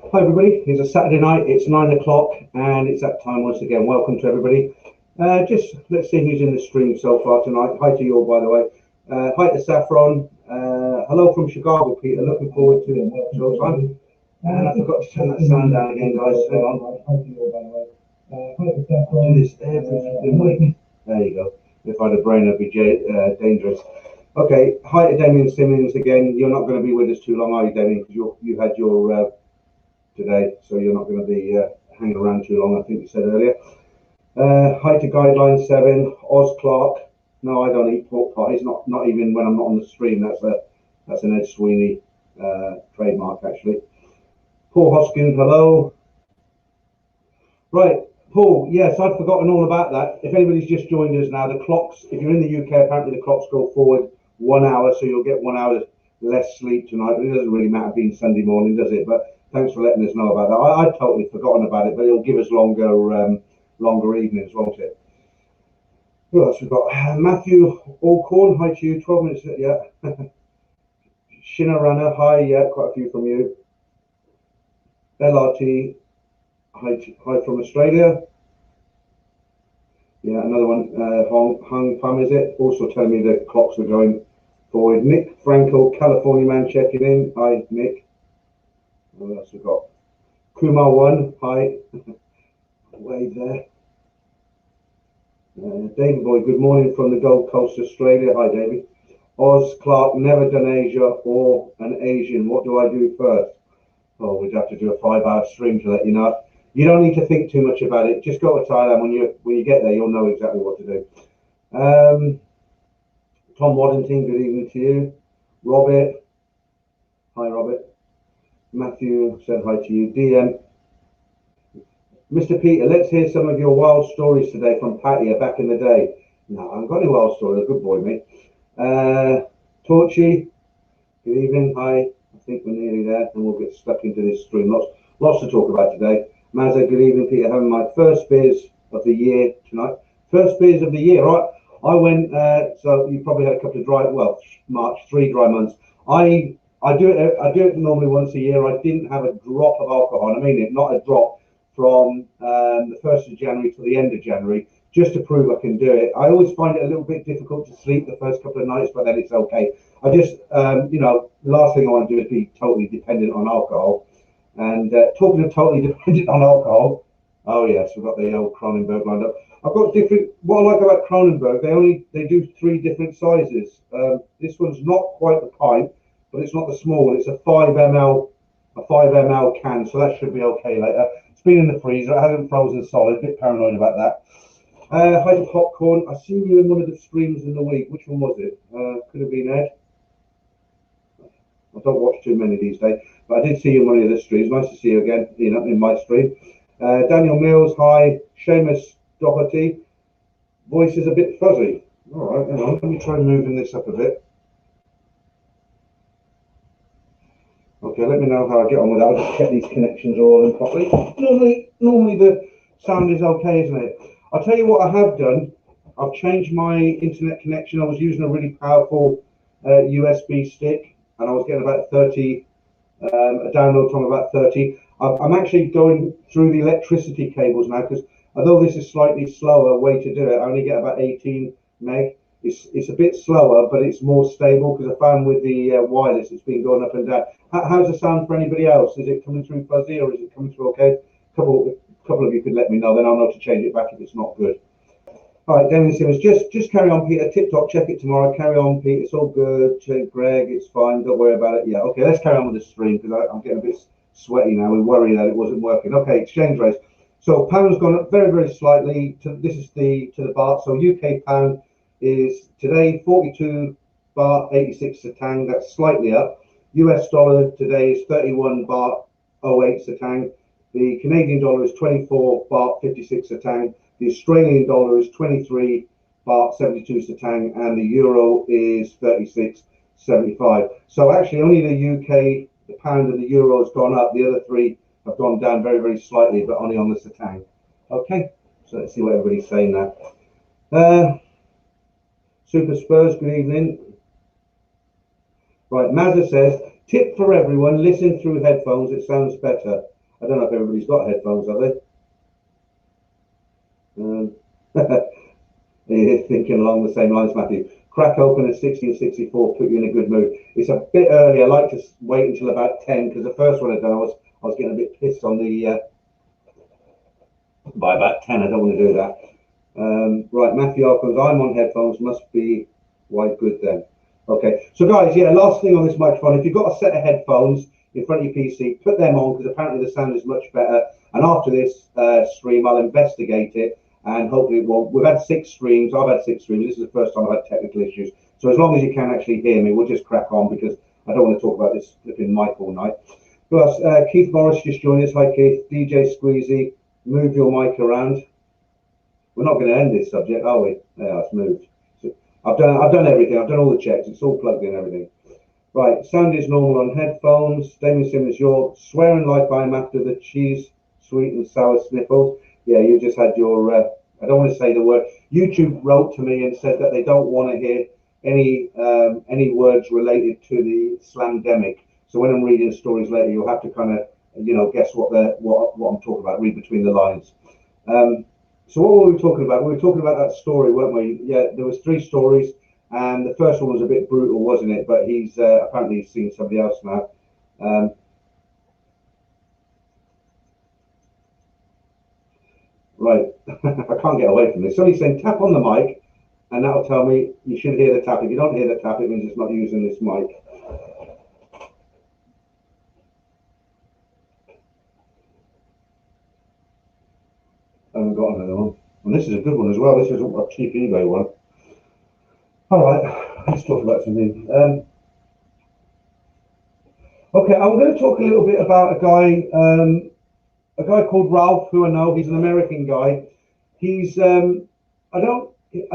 Hi everybody, it's a Saturday night, it's 9 o'clock and it's that time once again. Welcome to everybody. Just let's see who's in the stream so far tonight. Hi to you all, by the way. Hi to Saffron. Hello from Chicago, Peter. Looking forward to showtime. And I forgot to turn that sound down again, guys. Hang on. Hi to you all, by the way. Hi to Saffron. I do this every flipping week. There you go. If I had a brain, it'd be dangerous. Okay, hi to Damien Simmons again. You're not going to be with us too long, are you, Damien? Because you had your today, so you're not going to be hanging around too long, I think you said earlier. Hi to Guideline 7, Oz Clark. No, I don't eat pork pies, not even when I'm not on the stream. That's an Ed Sweeney trademark, actually. Paul Hoskins, hello. Right, Paul, yes, I'd forgotten all about that. If anybody's just joined us now, the clocks, if you're in the UK, apparently the clocks go forward 1 hour, so you'll get 1 hour less sleep tonight. But it doesn't really matter being Sunday morning, does it? But thanks for letting us know about that. I'd totally forgotten about it, but it'll give us longer evenings, won't it? Who else we've got? Matthew Alcorn, hi to you. 12 minutes, yeah. Shina Runner, hi, yeah, quite a few from you. LRT, hi from Australia. Yeah, another one, Hung Pham, is it? Also telling me the clocks are going forward. Nick Franco, California man, checking in. Hi, Nick. What else we got? Kumar One, hi. Wave there. David Boy, good morning from the Gold Coast, Australia. Hi, David. Oz Clark, never done Asia or an Asian. What do I do first? Oh, we'd have to do a 5-hour stream to let you know. You don't need to think too much about it. Just go to Thailand. When you get there, you'll know exactly what to do. Tom Waddington, good evening to you. Robert, hi, Robert. Matthew said hi to you. DM. Mr. Peter, let's hear some of your wild stories today from Patty back in the day. No, I haven't got any wild stories. Good boy, mate. Torchy, good evening. Hi. I think we're nearly there and we'll get stuck into this stream. Lots to talk about today. Mazza, good evening, Peter. Having my first beers of the year tonight. First beers of the year, right? I went, so you probably had a couple of March, 3 dry months. I do it normally once a year. I didn't have a drop of alcohol. I mean it, not a drop from the 1st of January to the end of January, just to prove I can do it. I always find it a little bit difficult to sleep the first couple of nights, but then it's okay. I just, the last thing I want to do is be totally dependent on alcohol. And talking of totally dependent on alcohol, oh yes, we've got the old Kronenberg lined up. I've got different, what I like about Kronenberg, they do 3 different sizes. This one's not quite the pint, but it's not the small one. It's a 5 ml can, so that should be okay later. It's been in the freezer, it hasn't frozen solid, a bit paranoid about that. Hi to Popcorn, I seen you in one of the streams in the week. Which one was it? Could have been Ed. I don't watch too many these days, but I did see you in one of the streams. Nice to see you again, in my stream. Daniel Mills, hi. Seamus Doherty, voice is a bit fuzzy. All right, hang on, let me try moving this up a bit. Okay, let me know how I get on with that. I'll just check these connections are all in properly. Normally the sound is okay, isn't it? I'll tell you what I have done. I've changed my internet connection. I was using a really powerful USB stick, and I was getting about 30, a download from about 30. I'm actually going through the electricity cables now, because although this is slightly slower way to do it, I only get about 18 meg. It's a bit slower, but it's more stable, because I found with the wireless, it's been going up and down. How's the sound for anybody else? Is it coming through fuzzy, or is it coming through okay? A couple of you could let me know, then I'll know to change it back if it's not good. All right, Damien Simmons, just carry on, Peter. TikTok, check it tomorrow. Carry on, Pete. It's all good. Greg, it's fine. Don't worry about it. Yeah, okay, let's carry on with the stream, because I'm getting a bit sweaty now. We worry that it wasn't working. Okay, exchange rates. So pound's gone up very, very slightly. This is to the baht. So UK pound is today 42 baht 86 satang. That's slightly up. US dollar today is 31 baht 08 satang. The Canadian dollar is 24 baht 56 satang. The Australian dollar is 23 baht 72 satang, and the euro is 36.75. So actually, only the UK, the pound, and the euro has gone up. The other 3 have gone down very, very slightly, but only on the satang. Okay, so let's see what everybody's saying now. Super Spurs, good evening. Right, Mazza says, Tip for everyone, listen through headphones, it sounds better. I don't know if everybody's got headphones, have they? You're thinking along the same lines, Matthew. Crack open a 1664, put you in a good mood. It's a bit early. I like to wait until about 10 because the first one I done, I was getting a bit pissed on the. By about 10, I don't want to do that. Right, Matthew Alkins, I'm on headphones. Must be quite good then. Okay, so guys, yeah, last thing on this microphone. If you've got a set of headphones in front of your PC, put them on because apparently the sound is much better. And after this stream, I'll investigate it. And hopefully, well, we've had 6 streams. I've had 6 streams. This is the first time I've had technical issues. So as long as you can actually hear me, we'll just crack on because I don't want to talk about this flipping mic all night. Who else? Keith Morris just joined us. Hi, Keith. DJ Squeezy, move your mic around. We're not going to end this subject, are we? Yeah, it's moved. So I've done everything. I've done all the checks. It's all plugged in, everything. Right, sound is normal on headphones. Damien Simmons, you're swearing like I'm after the cheese, sweet and sour sniffles. Yeah, you just had your, I don't want to say the word. YouTube wrote to me and said that they don't want to hear any words related to the slamdemic. So when I'm reading stories later, you'll have to kind of, you know, guess what I'm talking about, read between the lines. So what were we talking about? We were talking about that story, weren't we? Yeah, there was 3 stories, and the first one was a bit brutal, wasn't it? But he's apparently seen somebody else now. Right, I can't get away from this. Somebody's saying tap on the mic, and that'll tell me you should hear the tap. If you don't hear the tap, it means it's not using this mic. I haven't got another one. And this is a good one as well. This is a cheap eBay one. All right, let's talk about something. Okay, I'm going to talk a little bit about a guy called Ralph, who I know. He's an American guy. He's I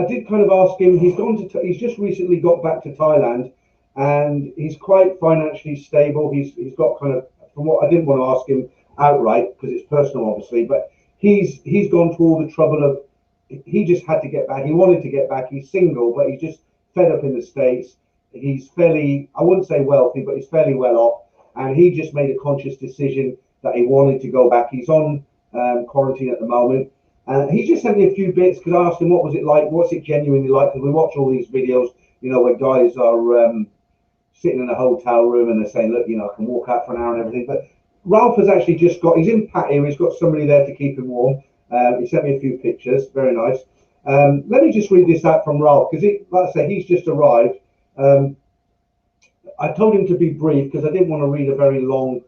did kind of ask him. He's just recently got back to Thailand, and he's quite financially stable. He's got kind of, from what I didn't want to ask him outright because it's personal, obviously, but he's gone to all the trouble of. He just had to get back. He wanted to get back. He's single, but he's just fed up in the States. He's fairly, I wouldn't say wealthy, but he's fairly well off. And he just made a conscious decision that he wanted to go back. He's on quarantine at the moment. And he just sent me a few bits because I asked him what was it like, what's it genuinely like? Because we watch all these videos, you know, where guys are sitting in a hotel room and they're saying, look, you know, I can walk out for an hour and everything. But Ralph has actually just got, he's in patio, he's got somebody there to keep him warm. He sent me a few pictures, very nice. Let me just read this out from Ralph, because like I say, he's just arrived. I told him to be brief because I didn't want to read a very long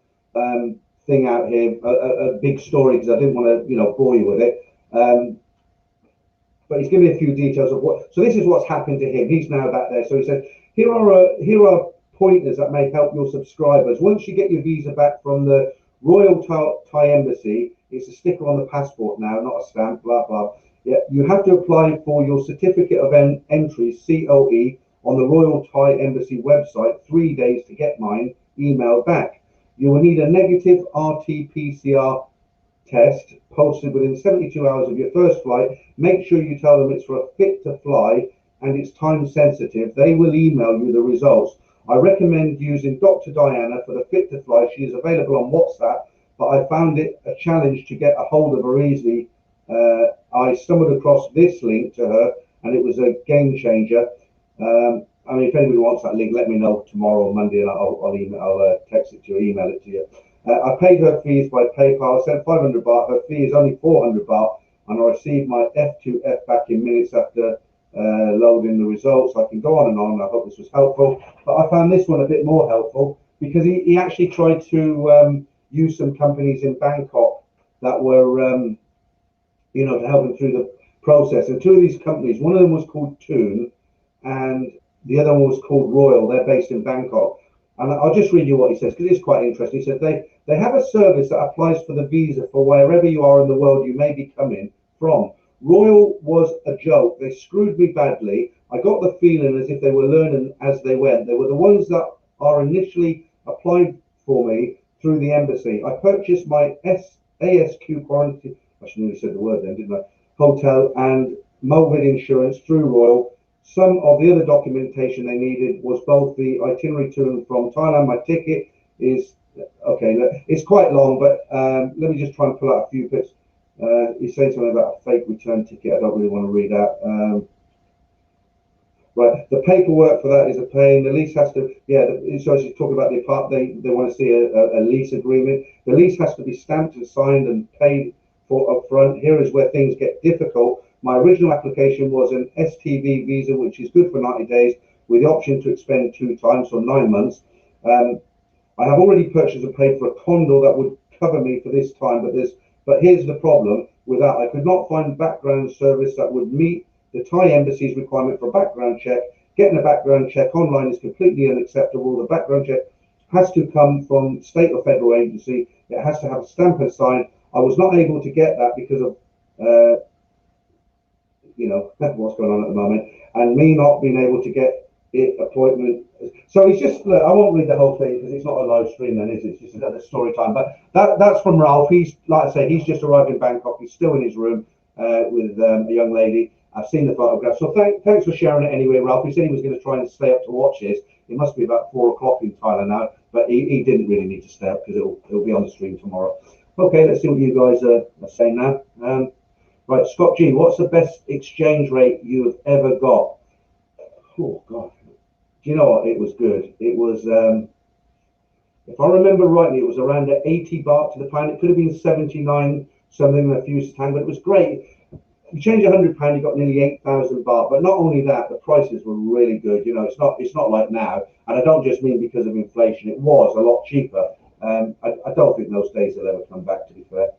thing out here, a big story, because I didn't want to, you know, bore you with it. But he's given me a few details of what. So this is what's happened to him. He's now back there. So he said, here are pointers that may help your subscribers. Once you get your visa back from the Royal Thai Embassy, it's a sticker on the passport now, not a stamp, blah, blah. Yeah, you have to apply for your certificate of entry, COE, on the Royal Thai Embassy website, 3 days to get mine emailed back. You will need a negative RT-PCR test posted within 72 hours of your first flight. Make sure you tell them it's for a fit to fly and it's time sensitive. They will email you the results. I recommend using Dr. Diana for the fit to fly. She is available on WhatsApp, but I found it a challenge to get a hold of her easily. I stumbled across this link to her and it was a game changer. I mean, if anybody wants that link, let me know tomorrow or Monday and I'll text it to you, email it to you. I paid her fees by PayPal. I sent 500 baht. Her fee is only 400 baht, and I received my F2F back in minutes after loading the results. I can go on and on. I hope this was helpful. But I found this one a bit more helpful because he actually tried to use some companies in Bangkok that were, you know, to help him through the process. And 2 of these companies, one of them was called Toon, and the other one was called Royal. They're based in Bangkok. And I'll just read you what he says, because it's quite interesting. He said they have a service that applies for the visa for wherever you are in the world you may be coming from. Royal was a joke. They screwed me badly. I got the feeling as if they were learning as they went. They were the ones that are initially applied for me through the embassy. I purchased my ASQ quarantine, I should have nearly said the word then, didn't I? Hotel and Movid insurance through Royal. Some of the other documentation they needed was both the itinerary to and from Thailand. My ticket is, okay, it's quite long, but let me just try and pull out a few bits. He's saying something about a fake return ticket. I don't really want to read out. Right, the paperwork for that is a pain. The lease has to, so she's talking about the apartment. They want to see a lease agreement. The lease has to be stamped and signed and paid for upfront. Here is where things get difficult. My original application was an STV visa, which is good for 90 days, with the option to extend 2 times, so 9 months. I have already purchased and paid for a condo that would cover me for this time, but here's the problem with that. I could not find background service that would meet the Thai embassy's requirement for a background check. Getting a background check online is completely unacceptable. The background check has to come from state or federal agency. It has to have a stamp and sign. I was not able to get that because of, what's going on at the moment, and me not being able to get it appointment. So he's just, look, I won't read the whole thing because it's not a live stream then, is it? It's just another story time. But that's from Ralph. He's, like I say, he's just arrived in Bangkok. He's still in his room with a young lady. I've seen the photograph. So thanks for sharing it anyway, Ralph. He said he was going to try and stay up to watch this. It must be about 4 o'clock in Thailand now, but he didn't really need to stay up because it'll be on the stream tomorrow. Okay, let's see what you guys are saying now. Right, Scott G, what's the best exchange rate you have ever got? Oh, God. Do you know what? It was good. It was, if I remember rightly, it was around 80 baht to the pound. It could have been 79 something, a few satang, but it was great. You change £100, you got nearly 8,000 baht. But not only that, the prices were really good. You know, it's not like now, and I don't just mean because of inflation. It was a lot cheaper. I don't think those days will ever come back, to be fair.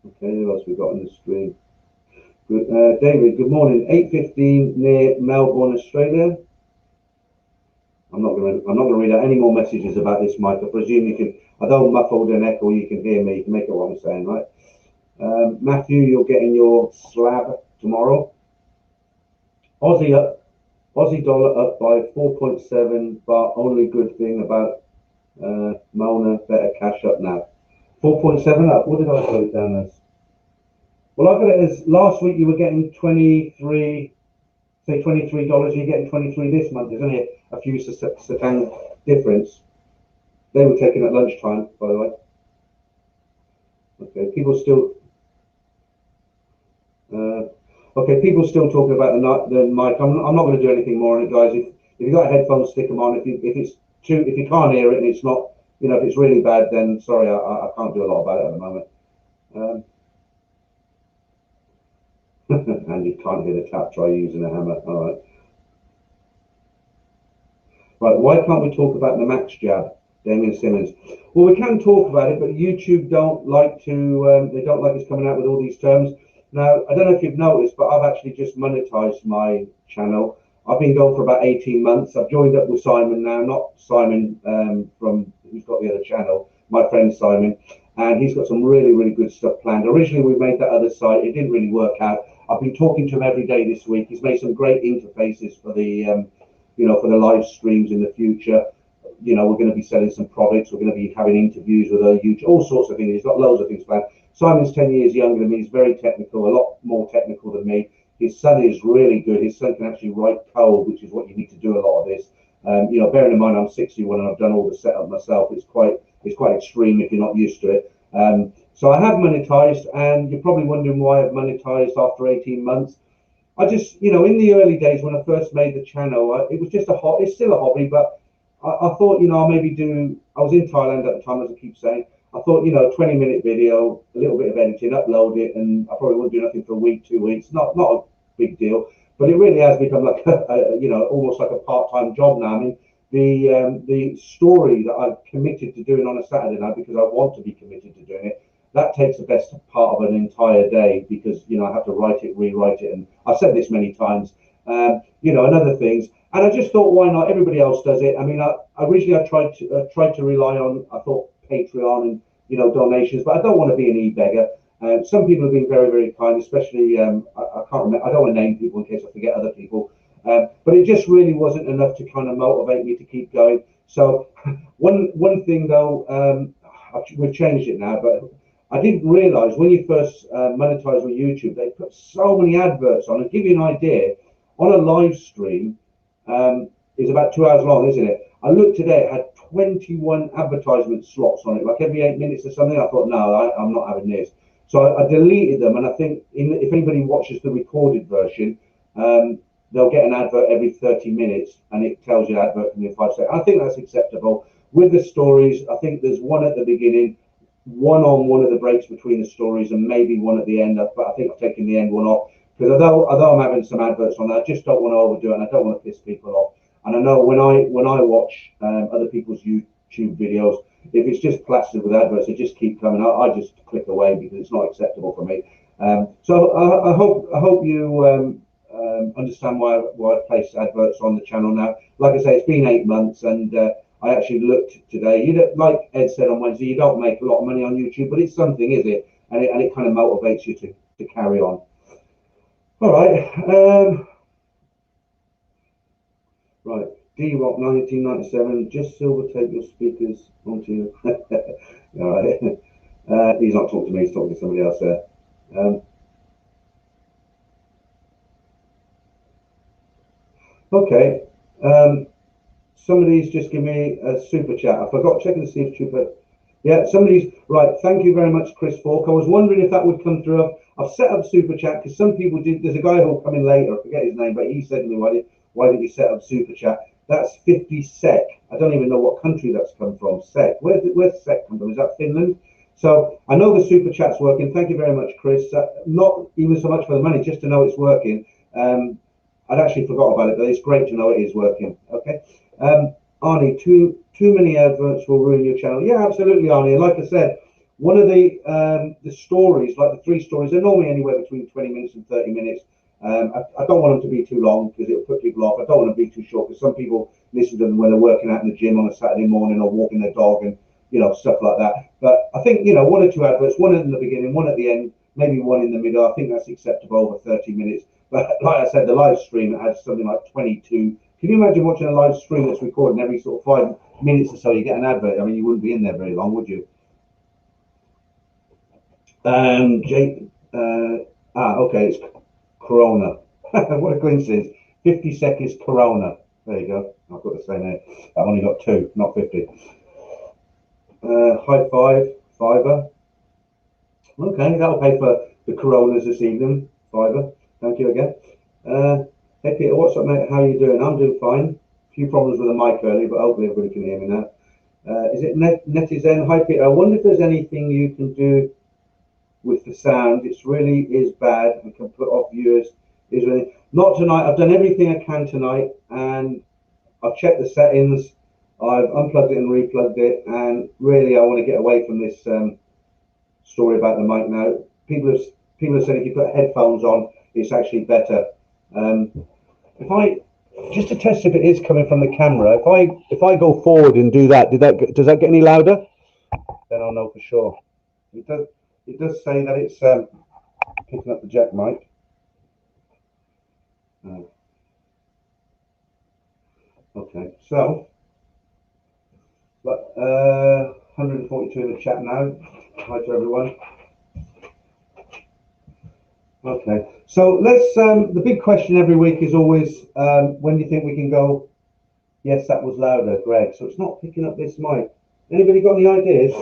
Okay, who else we got on the screen? Good, David, good morning. 8:15 near Melbourne, Australia. I'm not gonna read out any more messages about this, Mike. I presume you can. I don't muffled and echo. You can hear me. You can make out what I'm saying, right? Matthew, you're getting your slab tomorrow. Aussie dollar up by 4.7, but only good thing about Mona, better cash up now. 4.7 up. What did I put it down as? Well, I got it as last week you were getting 23, say $23. You're getting 23 this month. There's only a few satang difference. They were taken at lunchtime, by the way. Okay, people still. People still talking about the mic. I'm not going to do anything more on it, guys. If you got headphones, stick them on. If you can't hear it and it's not, if it's really bad, then sorry, I can't do a lot about it at the moment. And you can't hear the tap. Try using a hammer. All right. Right. Why can't we talk about the Max jab, Damien Simmons? Well, we can talk about it, but YouTube don't like to. They don't like us coming out with all these terms. Now, I don't know if you've noticed, but I've actually just monetized my channel. I've been going for about 18 months. I've joined up with Simon now, not Simon from who's got the other channel, my friend Simon, and he's got some really, really good stuff planned. Originally, we made that other site. It didn't really work out. I've been talking to him every day this week. He's made some great interfaces for the, for the live streams in the future. We're going to be selling some products. We're going to be having interviews with all sorts of things. He's got loads of things planned. Simon's 10 years younger than me. He's very technical, a lot more technical than me. His son is really good. His son can actually write code, which is what you need to do a lot of this. Bearing in mind I'm 61 and I've done all the setup myself. It's quite extreme if you're not used to it. So I have monetized, and you're probably wondering why I've monetized after 18 months. I just, in the early days when I first made the channel, it was just a hobby. It's still a hobby, but I thought, I'll maybe I was in Thailand at the time, as I keep saying. I thought, 20-minute video, a little bit of editing, upload it, and I probably wouldn't do nothing for a week, 2 weeks. Not a big deal, but it really has become like almost like a part-time job now. I mean, the story that I've committed to doing on a Saturday night, because I want to be committed to doing it, that takes the best part of an entire day, because I have to write it, rewrite it, and I've said this many times, and other things. And I just thought, why not? Everybody else does it. I mean, originally I tried to rely on, I thought, Patreon and donations, but I don't want to be an e-beggar. Some people have been very, very kind, especially I can't remember. I don't want to name people in case I forget other people. But it just really wasn't enough to kind of motivate me to keep going. So one thing though, we've changed it now, but I didn't realize when you first monetize on YouTube, they put so many adverts on. And give you an idea, on a live stream, is about 2 hours long, isn't it? I looked today, it had 21 advertisement slots on it, like every 8 minutes or something. I thought, no, I'm not having this. So I deleted them, and I think if anybody watches the recorded version, they'll get an advert every 30 minutes, and it tells you the advert can be 5 seconds. I think that's acceptable. With the stories, I think there's one at the beginning, one on one of the breaks between the stories, and maybe one at the end. But I think I've taken the end one off because although I'm having some adverts on there, I just don't want to overdo it, and I don't want to piss people off. And I know when I watch other people's YouTube videos, if it's just plastered with adverts, they just keep coming. I just click away because it's not acceptable for me. So I hope you understand why I've placed adverts on the channel now. Like I say, it's been 8 months, and I actually looked today. You know, like Ed said on Wednesday, you don't make a lot of money on YouTube, but it's something, is it? And it kind of motivates you to carry on. All right. Right. D-Rock 1997. Just silver tape your speakers onto you. All right. He's not talking to me. He's talking to somebody else there. Okay. Somebody's just given me a super chat. I forgot checking to see if super. Yeah, somebody's right. Thank you very much, Chris Falk. I was wondering if that would come through. I've set up super chat because some people did. There's a guy who'll come in later. I forget his name, but he said to me, "Why did you set up super chat?" That's 50 sec. I don't even know what country that's come from. Sec. Where's sec come from? Is that Finland? So I know the super chat's working. Thank you very much, Chris. Not even so much for the money, just to know it's working. I'd actually forgot about it, but it's great to know it is working. Okay. Arnie, too many adverts will ruin your channel. Yeah, absolutely, Arnie. And like I said, one of the stories, like the 3 stories, they're normally anywhere between 20 minutes and 30 minutes. I don't want them to be too long because it'll put people off. I don't want them to be too short because some people listen to them when they're working out in the gym on a Saturday morning or walking their dog and stuff like that. But I think 1 or 2 adverts, one in the beginning, one at the end, maybe one in the middle. I think that's acceptable over 30 minutes. But like I said, the live stream had something like 22. Can you imagine watching a live stream that's recording every sort of 5 minutes or so? You get an advert. I mean, you wouldn't be in there very long, would you? Jake. Okay, it's Corona. What a coincidence. 50 seconds Corona. There you go. I've got the same there. I've only got 2, not 50. High five, fiver. Okay, that'll pay for the Coronas this evening. Fiver. Thank you again. Hey Peter, what's up, mate? How are you doing? I'm doing fine. A few problems with the mic earlier, but hopefully everybody can hear me now. Is it Netizen? Hi Peter. I wonder if there's anything you can do with the sound. It really is bad and can put off viewers. Is really not tonight. I've done everything I can tonight, and I've checked the settings. I've unplugged it and replugged it, and really I want to get away from this story about the mic now. People have said if you put headphones on, it's actually better. If I just to test if it is coming from the camera, if I go forward and do that, does that get any louder? Then I'll know for sure. It does say that it's picking up the jack mic. Okay, so but 142 in the chat now. Hi to everyone. Okay, so let's. The big question every week is always, when do you think we can go? Yes, that was louder, Greg. So it's not picking up this mic. Anybody got any ideas?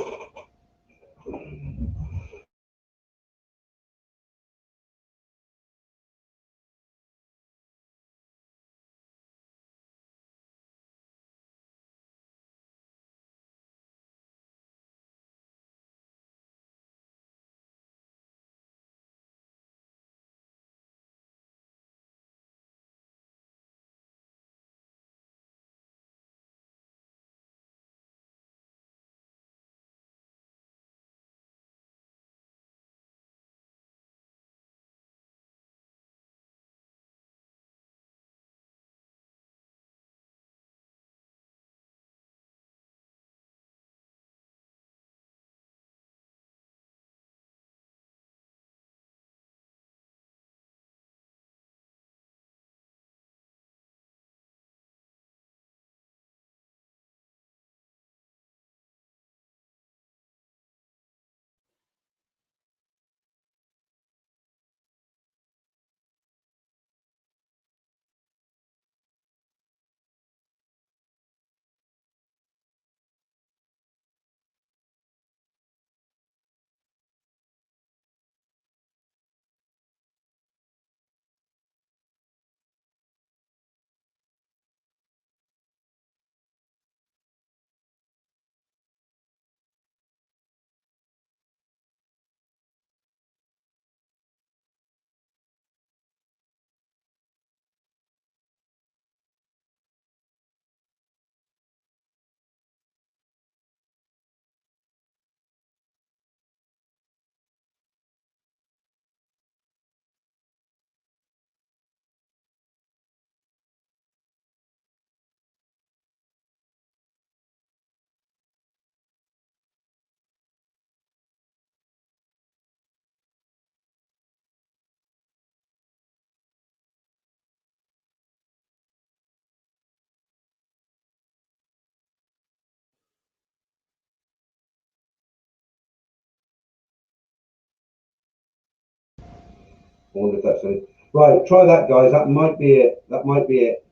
wonder if that's it. Right, try that, guys. That might be it. That might be it.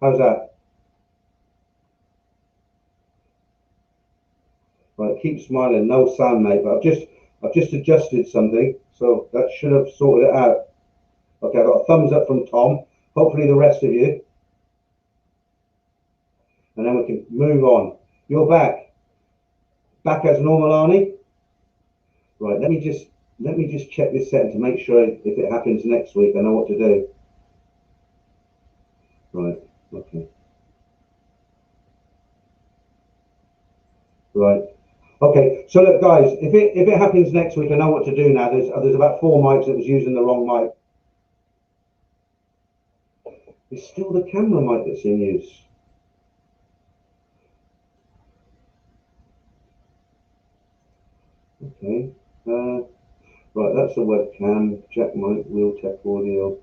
How's that? Right, keep smiling. No sound, mate. But I've just adjusted something, so that should have sorted it out. Okay, I got a thumbs up from Tom. Hopefully the rest of you, and then we can move on. You're back. Back as normal, Arnie. Right. Let me just check this setting to make sure if it happens next week, I know what to do. Right. Okay. Right. Okay. So look, guys, if it happens next week, I know what to do now. There's about 4 mics that was using the wrong mic. It's still the camera mic that's in use. Okay. Right, that's a webcam. Jack mic, Real Tech Audio.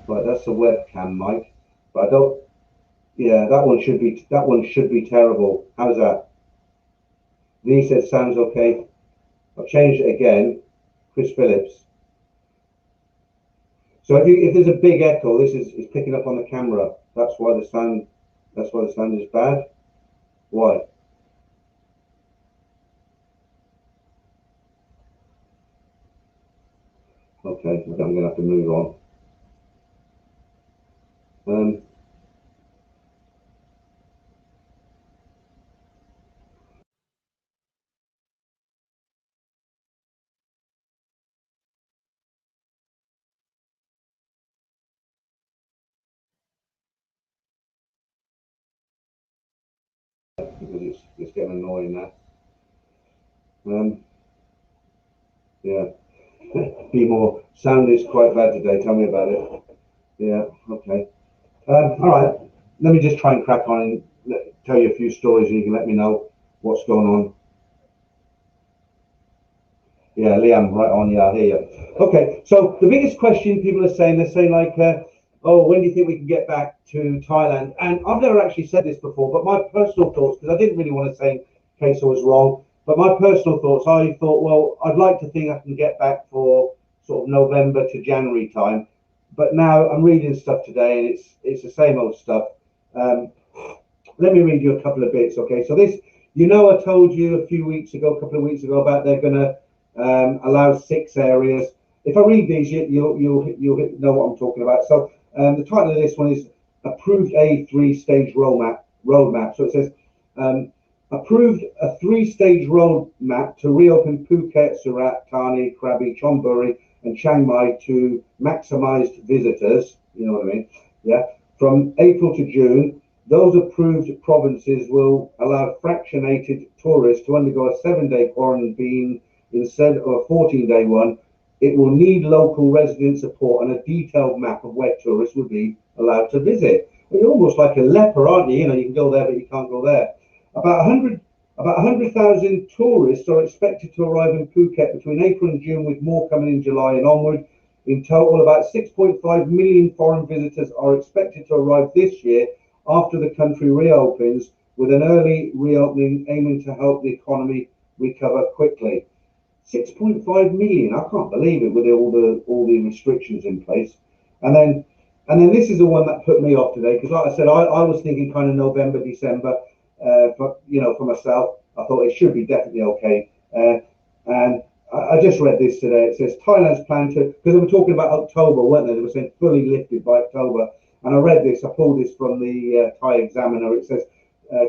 Right, that's a webcam mic. But I don't. Yeah, that one should be terrible. How's that? Lee says sounds okay. I've changed it again. Chris Phillips. So if there's a big echo, this is picking up on the camera. That's why the sound is bad. Why? Okay, I'm gonna have to move on. Because it's getting annoying now. Yeah. Be more. Sound is quite bad today. Tell me about it. Yeah. Okay. All right. Let me just try and crack on and tell you a few stories, and you can let me know what's going on. Yeah, Liam, right on. Yeah, I hear you. Okay, so the biggest question people are saying, they're saying like, oh, when do you think we can get back to Thailand? And I've never actually said this before, but my personal thoughts, because I didn't really want to say in case I was wrong, but my personal thoughts, I thought, well, I'd like to think I can get back for sort of November to January time. But now I'm reading stuff today, and it's the same old stuff. Let me read you a couple of bits, okay? So this, I told you a couple of weeks ago, about they're going to allow 6 areas. If I read these, you'll know what I'm talking about. So the title of this one is Approved a 3-Stage Roadmap. So it says, approved a 3-stage roadmap to reopen Phuket, Surat, Thani, Krabi, Chonburi, and Chiang Mai to maximise visitors. You know what I mean? Yeah. From April to June, those approved provinces will allow fractionated tourists to undergo a 7-day quarantine instead of a 14-day one. It will need local resident support and a detailed map of where tourists will be allowed to visit. Well, you're almost like a leper, aren't you? You can go there, but you can't go there. About 100,000 tourists are expected to arrive in Phuket between April and June, with more coming in July and onward. In total, about 6.5 million foreign visitors are expected to arrive this year after the country reopens, with an early reopening aiming to help the economy recover quickly. 6.5 million, I can't believe it, with all the restrictions in place. And then this is the one that put me off today, because like I said, I was thinking kind of November, December, for myself. I thought it should be definitely okay. And I just read this today. It says Thailand's plan to, because they were talking about October, weren't they? They were saying fully lifted by October. And I read this, I pulled this from the Thai Examiner. It says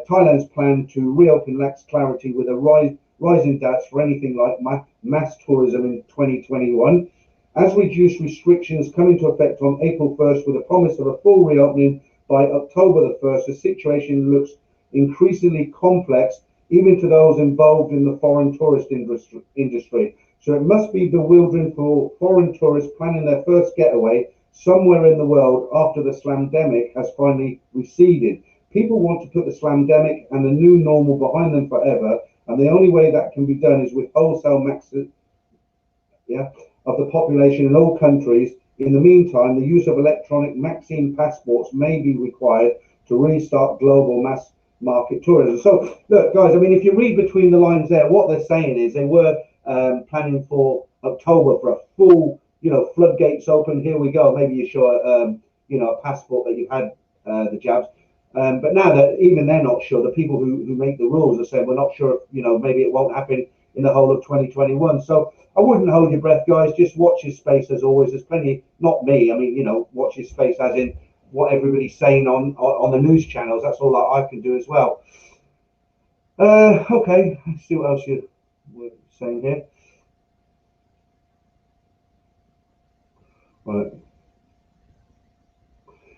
Thailand's plan to reopen lacks clarity, with a rising doubts for anything like mass tourism in 2021. As reduced restrictions come into effect on April 1st, with a promise of a full reopening by October the 1st, the situation looks increasingly complex, even to those involved in the foreign tourist industry. So it must be bewildering for foreign tourists planning their first getaway somewhere in the world after the slamdemic has finally receded. People want to put the slamdemic and the new normal behind them forever, and the only way that can be done is with wholesale of the population in all countries. In the meantime, the use of electronic vaccine passports may be required to restart global mass market tourism. So look, guys, I mean, if you read between the lines there, what they're saying is they were planning for October for a full, floodgates open. Here we go. Maybe you show a passport that you've had the jabs. But now that even they're not sure, the people who make the rules are saying we're not sure if, maybe it won't happen in the whole of 2021. So I wouldn't hold your breath, guys. Just watch your space as always. There's plenty, not me. I mean, watch your space as in what everybody's saying on the news channels. That's all that I can do as well. Okay, let's see what else you were saying here. Right.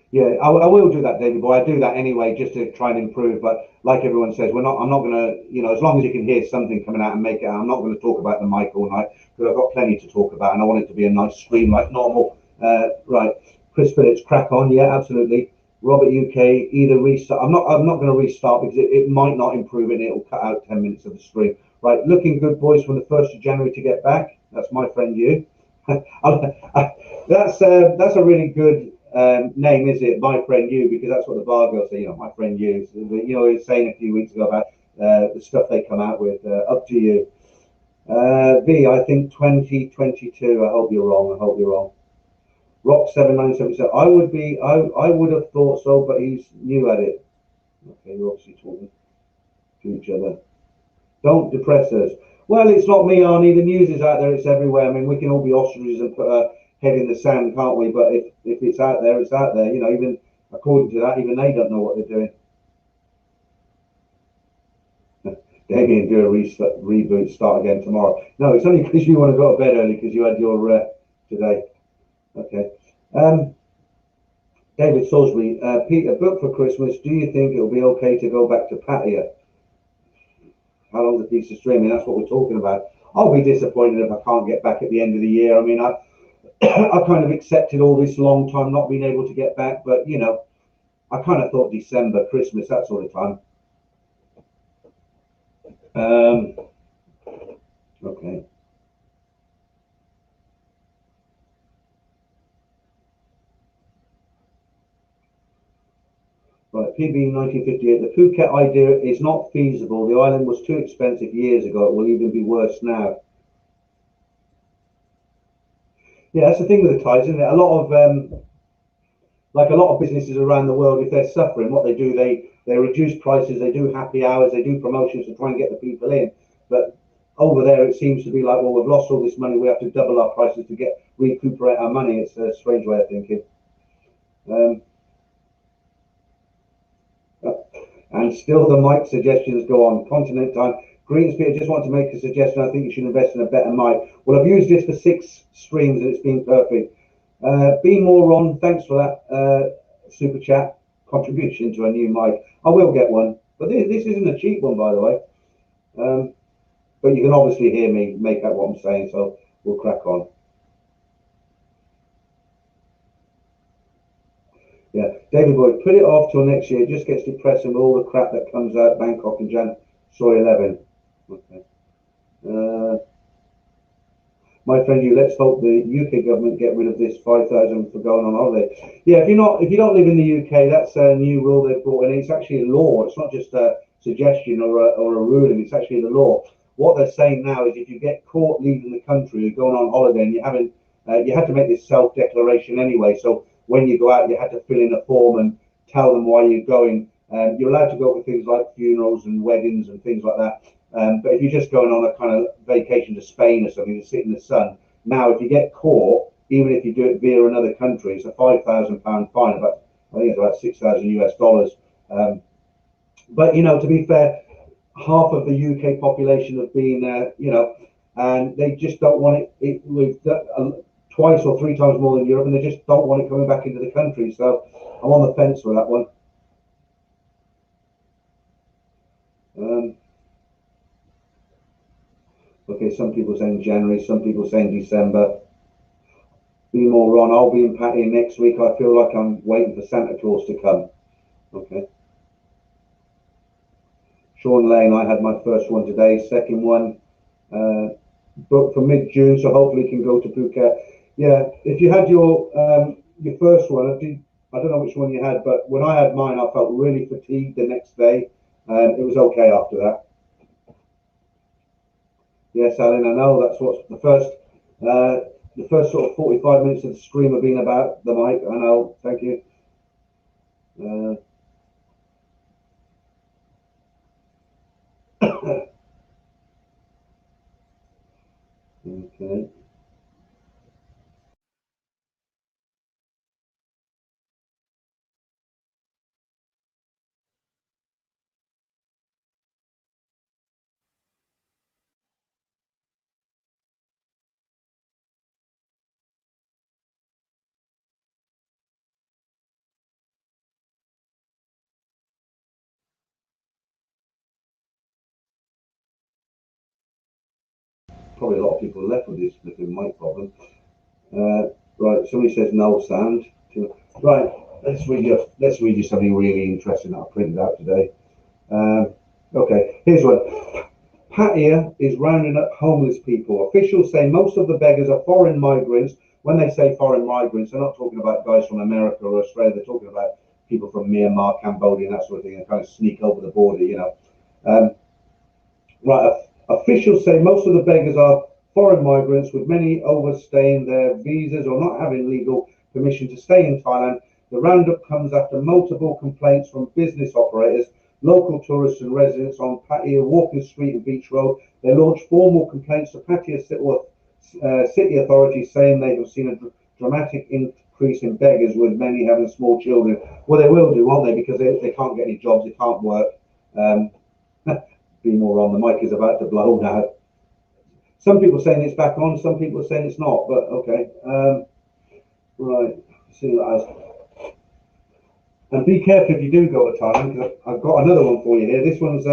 Yeah, I will do that, David boy. I do that anyway, just to try and improve. But like everyone says, I'm not going to, as long as you can hear something coming out and make it out, I'm not going to talk about the mic all night because I've got plenty to talk about and I want it to be a nice stream like normal. Right, Chris Phillips, crack on. Yeah, absolutely. Robert UK, either restart. I'm not going to restart because it might not improve it and it'll cut out 10 minutes of the stream. Right, looking good, boys, from the 1st of January to get back. That's my friend you. That's a really good name, is it? My friend you, because that's what the bar girls say, my friend you. So, he was saying a few weeks ago about the stuff they come out with. Up to you. V, I think 2022. I hope you're wrong. I hope you're wrong. Rock 7977. I would have thought so, but he's new at it. Okay, you're obviously talking to each other. Don't depress us. Well, it's not me, Arnie. The news is out there. It's everywhere. I mean, we can all be ostriches and put our head in the sand, can't we? But if it's out there, it's out there. Even according to that, even they don't know what they're doing. Damien, do a reboot, start again tomorrow. No, it's only because you want to go to bed early because you had your today. Okay. David Salisbury, Peter, book for Christmas. Do you think it'll be okay to go back to Pattaya? How long's a piece of string? I mean, that's what we're talking about. I'll be disappointed if I can't get back at the end of the year. I mean, I kind of accepted all this long time not being able to get back, but I kind of thought December, Christmas, that sort of time. Okay. Right, PB 1958. The Phuket idea is not feasible. The island was too expensive years ago. It will even be worse now. Yeah, that's the thing with the Thais, isn't it? A lot of businesses around the world, if they're suffering, what they do, they reduce prices, they do happy hours, they do promotions to try and get the people in. But over there, it seems to be like, well, we've lost all this money, we have to double our prices to recuperate our money. It's a strange way of thinking. And still the mic suggestions go on. Continent time. Greetings, Peter. Just want to make a suggestion. I think you should invest in a better mic. Well, I've used this for 6 streams and it's been perfect. Be more on. Thanks for that super chat contribution to a new mic. I will get one, but this isn't a cheap one, by the way. But you can obviously hear me make out what I'm saying, so we'll crack on. Yeah, David Boyd, put it off till next year. It just gets depressing with all the crap that comes out Bangkok and Sorry, 11. Okay. My friend, let's hope the UK government get rid of this 5,000 for going on holiday. Yeah, if you don't live in the UK, that's a new rule they've brought in. It's actually a law. It's not just a suggestion or a ruling. It's actually the law. What they're saying now is if you get caught leaving the country or going on holiday and you have to make this self-declaration anyway. So when you go out, you had to fill in a form and tell them why you're going. You're allowed to go for things like funerals and weddings and things like that. But if you're just going on a kind of vacation to Spain or something to sit in the sun, now if you get caught, even if you do it via another country, it's a £5,000 fine. I think it's about $6,000 US. But to be fair, half of the UK population have been, and they just don't want it. We've twice or 3 times more than Europe, and they just don't want it coming back into the country. So I'm on the fence with that one. Okay, some people saying January, some people saying December. Be more on. I'll be in Pattaya next week. I feel like I'm waiting for Santa Claus to come. Okay. Sean Lane, I had my first one today. Second one booked for mid-June, so hopefully you can go to Phuket. Yeah, if you had your first one, I don't know which one you had, but when I had mine, I felt really fatigued the next day. It was okay after that. Yes, Alan, I know that's what the first sort of 45 minutes of the stream have been about the mic. I know. Thank you. Okay. Probably a lot of people left with this flipping mic problem. Right, somebody says no sound. Right, let's read you something really interesting that I printed out today. Okay, here's one. Pattaya is rounding up homeless people. Officials say most of the beggars are foreign migrants. When they say foreign migrants, they're not talking about guys from America or Australia. They're talking about people from Myanmar, Cambodia, and that sort of thing, and kind of sneak over the border, you know. Right, officials say most of the beggars are foreign migrants, with many overstaying their visas or not having legal permission to stay in Thailand. The roundup comes after multiple complaints from business operators, local tourists and residents on Pattaya Walking Street and Beach Road. They launched formal complaints to Pattaya city authorities, saying they have seen a dramatic increase in beggars, with many having small children. Well, they will do, won't they? Because they can't get any jobs, they can't work. Be more on. The mic is about to blow now. Some people saying it's back on, some people are saying it's not, but okay. Right, see that. And be careful if you do go to Thailand, because I've got another one for you here. This one's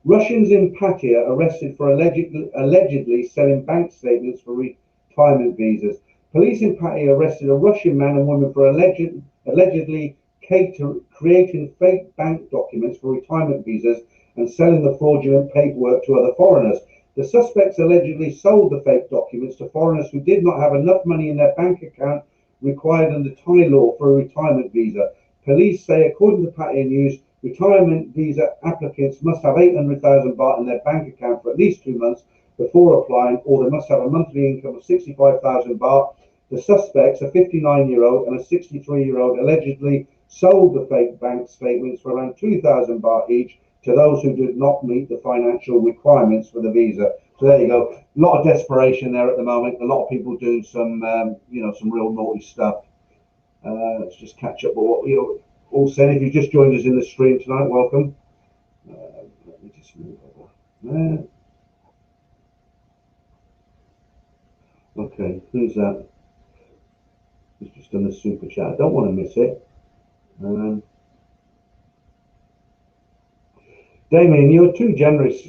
Russians in Pattaya arrested for allegedly selling bank statements for retirement visas. Police in Pattaya arrested a Russian man and woman for allegedly creating fake bank documents for retirement visas and selling the fraudulent paperwork to other foreigners. The suspects allegedly sold the fake documents to foreigners who did not have enough money in their bank account required under Thai law for a retirement visa. Police say, according to Pattaya News, retirement visa applicants must have 800,000 baht in their bank account for at least 2 months before applying, or they must have a monthly income of 65,000 baht. The suspects, a 59-year-old and a 63-year-old, allegedly sold the fake bank statements for around 2,000 baht each to those who did not meet the financial requirements for the visa. So there you go. A lot of desperation there at the moment. A lot of people doing some, some real naughty stuff. Let's just catch up with what you're all saying. If you just joined us in the stream tonight, welcome. Let me just move over there. Okay, who's that? He's just done the super chat. I don't want to miss it. Damien, you're too generous.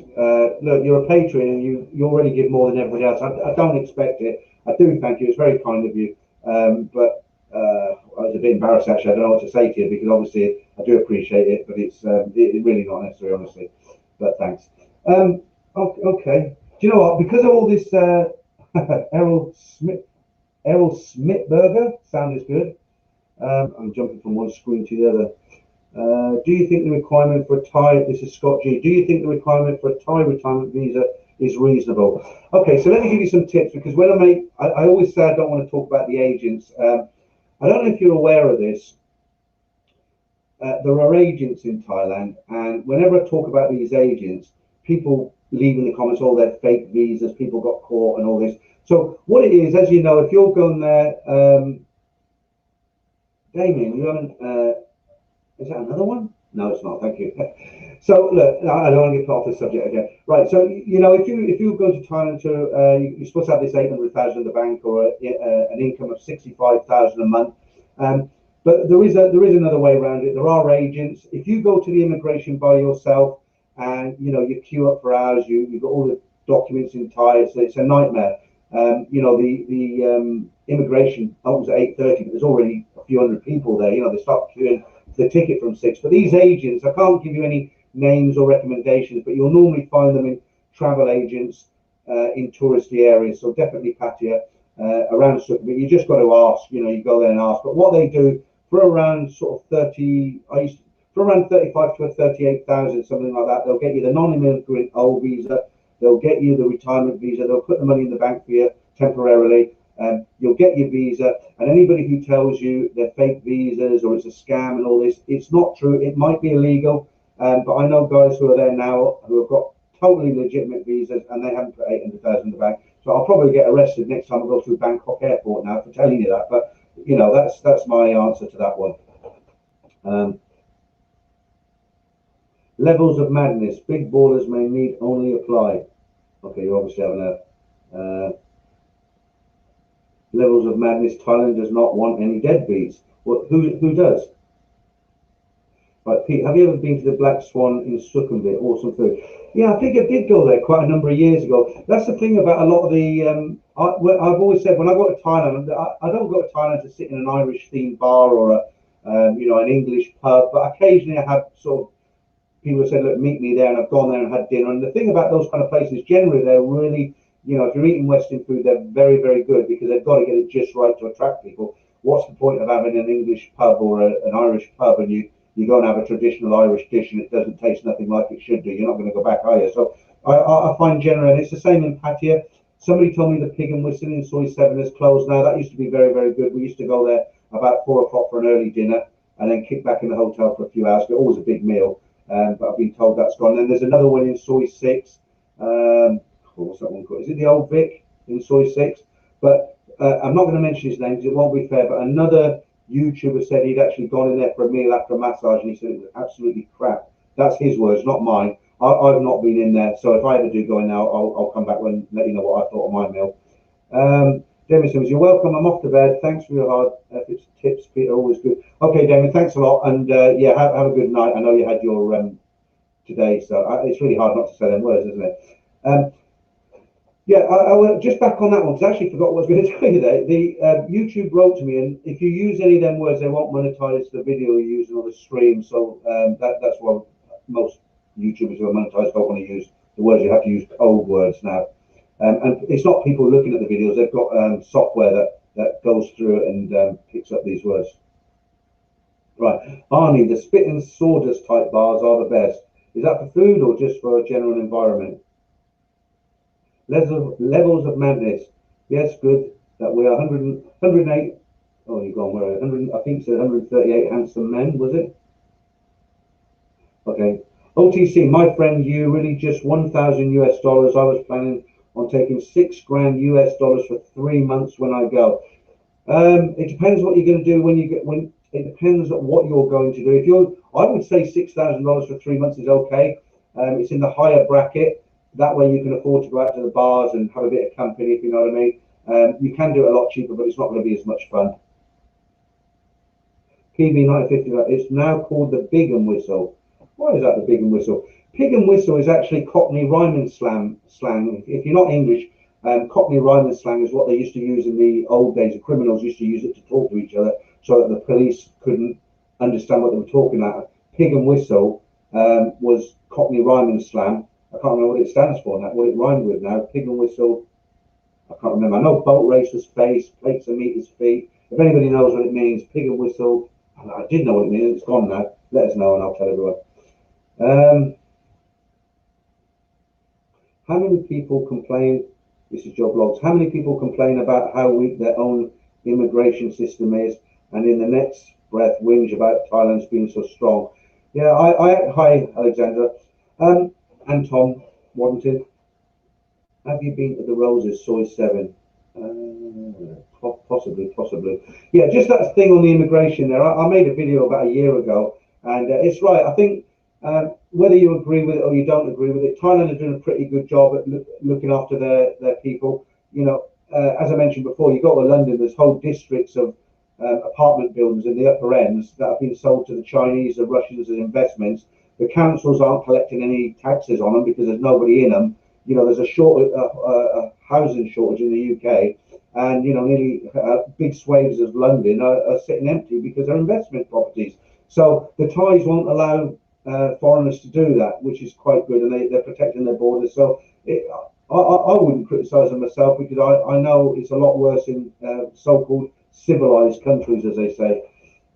Look, you're a patron and you already give more than everybody else. I don't expect it. I do thank you. It's very kind of you. But I was a bit embarrassed, actually. I don't know what to say to you, because obviously I do appreciate it, but it's really not necessary, honestly. But thanks. Okay. Do you know what? Because of all this Errol Smith burger, sound is good. I'm jumping from one screen to the other. Do you think the requirement for a Thai, this is Scott G, do you think the requirement for a Thai retirement visa is reasonable? Okay, so let me give you some tips, because when I always say I don't want to talk about the agents. I don't know if you're aware of this. There are agents in Thailand, and whenever I talk about these agents, people leave in the comments all their fake visas, people got caught and all this. So what it is, as you know, if you're going there, Damien, you haven't, is that another one? No, it's not. Thank you. So look, I don't want to get off the subject again. Right. So if you go to Thailand you're supposed to have this 800,000 in the bank, or an income of 65,000 a month. But there is another way around it. There are agents. If you go to the immigration by yourself, and you queue up for hours, you've got all the documents in Thai. So it's a nightmare. The immigration opens at 8:30, but there's already a few hundred people there. They start queuing the ticket from 6. But these agents, I can't give you any names or recommendations, but you'll normally find them in travel agents in touristy areas. So definitely Pattaya, around Sukhumvit. You just got to ask. You go there and ask. But what they do for around sort of 30. For around 35 to 38,000, something like that. They'll get you the non-immigrant O visa. They'll get you the retirement visa. They'll put the money in the bank for you temporarily. You'll get your visa, and anybody who tells you they're fake visas or it's a scam and all this, it's not true. It might be illegal, but I know guys who are there now who have got totally legitimate visas and they haven't put 800,000 in the bank. So I'll probably get arrested next time I go through Bangkok airport now for telling you that. But you know, that's my answer to that one. Levels of madness. Big ballers may need only apply. Okay, you obviously haven't levels of madness. Thailand does not want any deadbeats. Well, who does? Right, Pete, have you ever been to the Black Swan in Sukhumvit? Awesome food. Yeah, I think I did go there quite a number of years ago. That's the thing about a lot of the. I've always said when I go to Thailand, I don't go to Thailand to sit in an Irish themed bar or a, an English pub, but occasionally I have sort of people have said, look, meet me there, and I've gone there and had dinner. And the thing about those kind of places, generally, they're really, if you're eating Western food, they're very, very good because they've got to get it just right to attract people. What's the point of having an English pub or an Irish pub and you go and have a traditional Irish dish and it doesn't taste nothing like it should do? You're not going to go back, are you? So I find generally, and it's the same in Pattaya. Somebody told me the Pigeon Whistle in Soy 7 is closed now. That used to be very, very good. We used to go there about 4 o'clock for an early dinner and then kick back in the hotel for a few hours. But always a big meal. But I've been told that's gone. Then there's another one in Soy 6. What's that one called? Is it the Old Vic in Soy 6? But I'm not going to mention his name because it won't be fair. But another YouTuber said he'd actually gone in there for a meal after a massage and he said it was absolutely crap. That's his words, not mine. I've not been in there. So if I ever do go in now, I'll come back and let you know what I thought of my meal. Damien Simmons, you're welcome. I'm off to bed. Thanks for your hard efforts, tips, Peter. Always good. Okay, Damien, thanks a lot. And yeah, have a good night. I know you had your today, so it's really hard not to say them words, isn't it? Yeah, I just back on that one because I actually forgot what I was going to tell you there. The YouTube wrote to me, and if you use any of them words, they won't monetize the video you're using on the stream. So that's why most YouTubers who are monetized don't want to use the words. You have to use code words now. And it's not people looking at the videos. They've got software that goes through it and picks up these words. Right, Arnie, the spit and sawdust type bars are the best. Is that for food or just for a general environment? Levels of madness. Yes, good. That we are 108. Oh, you've gone where? 100. I think it's 138 handsome men. Was it? Okay. OTC, my friend, you really just 1,000 US dollars. I was planning on taking $6,000 US dollars for 3 months when I go. It depends what you're going to do when you get it depends on what you're going to do. I would say $6,000 for 3 months is okay. It's in the higher bracket. That way you can afford to go out to the bars and have a bit of company, if you know what I mean. You can do it a lot cheaper, but it's not going to be as much fun. PB 950, it's now called the Pigeon Whistle. Why is that the Pigeon Whistle? Pigeon Whistle is actually Cockney rhyming slang. If you're not English, Cockney rhyming slang is what they used to use in the old days. The criminals used to use it to talk to each other so that the police couldn't understand what they were talking about. Pigeon Whistle was Cockney rhyming slang. I can't remember what it stands for now, what it rhymed with now. Pigeon Whistle, I can't remember. I know boat racer's face, plates of meat is feet. If anybody knows what it means, Pigeon Whistle, I did know what it means, it's gone now. Let us know and I'll tell everyone. How many people complain, this is Joe Blogs, how many people complain about how weak their own immigration system is and in the next breath whinge about Thailand's being so strong? Yeah, hi Alexandra. And Tom Waddington, have you been to the Roses, Soy 7? Possibly. Yeah, just that thing on the immigration there. I made a video about a year ago, and it's right. I think whether you agree with it or you don't agree with it, Thailand is doing a pretty good job at looking after their people. As I mentioned before, you go to London, there's whole districts of apartment buildings in the upper ends that have been sold to the Chinese, the Russians as investments. The councils aren't collecting any taxes on them because there's nobody in them. There's a housing shortage in the UK, and nearly big swathes of London are sitting empty because they're investment properties. So the Thais won't allow foreigners to do that, which is quite good, and they're protecting their borders. So I wouldn't criticise them myself because I know it's a lot worse in so-called civilized countries, as they say.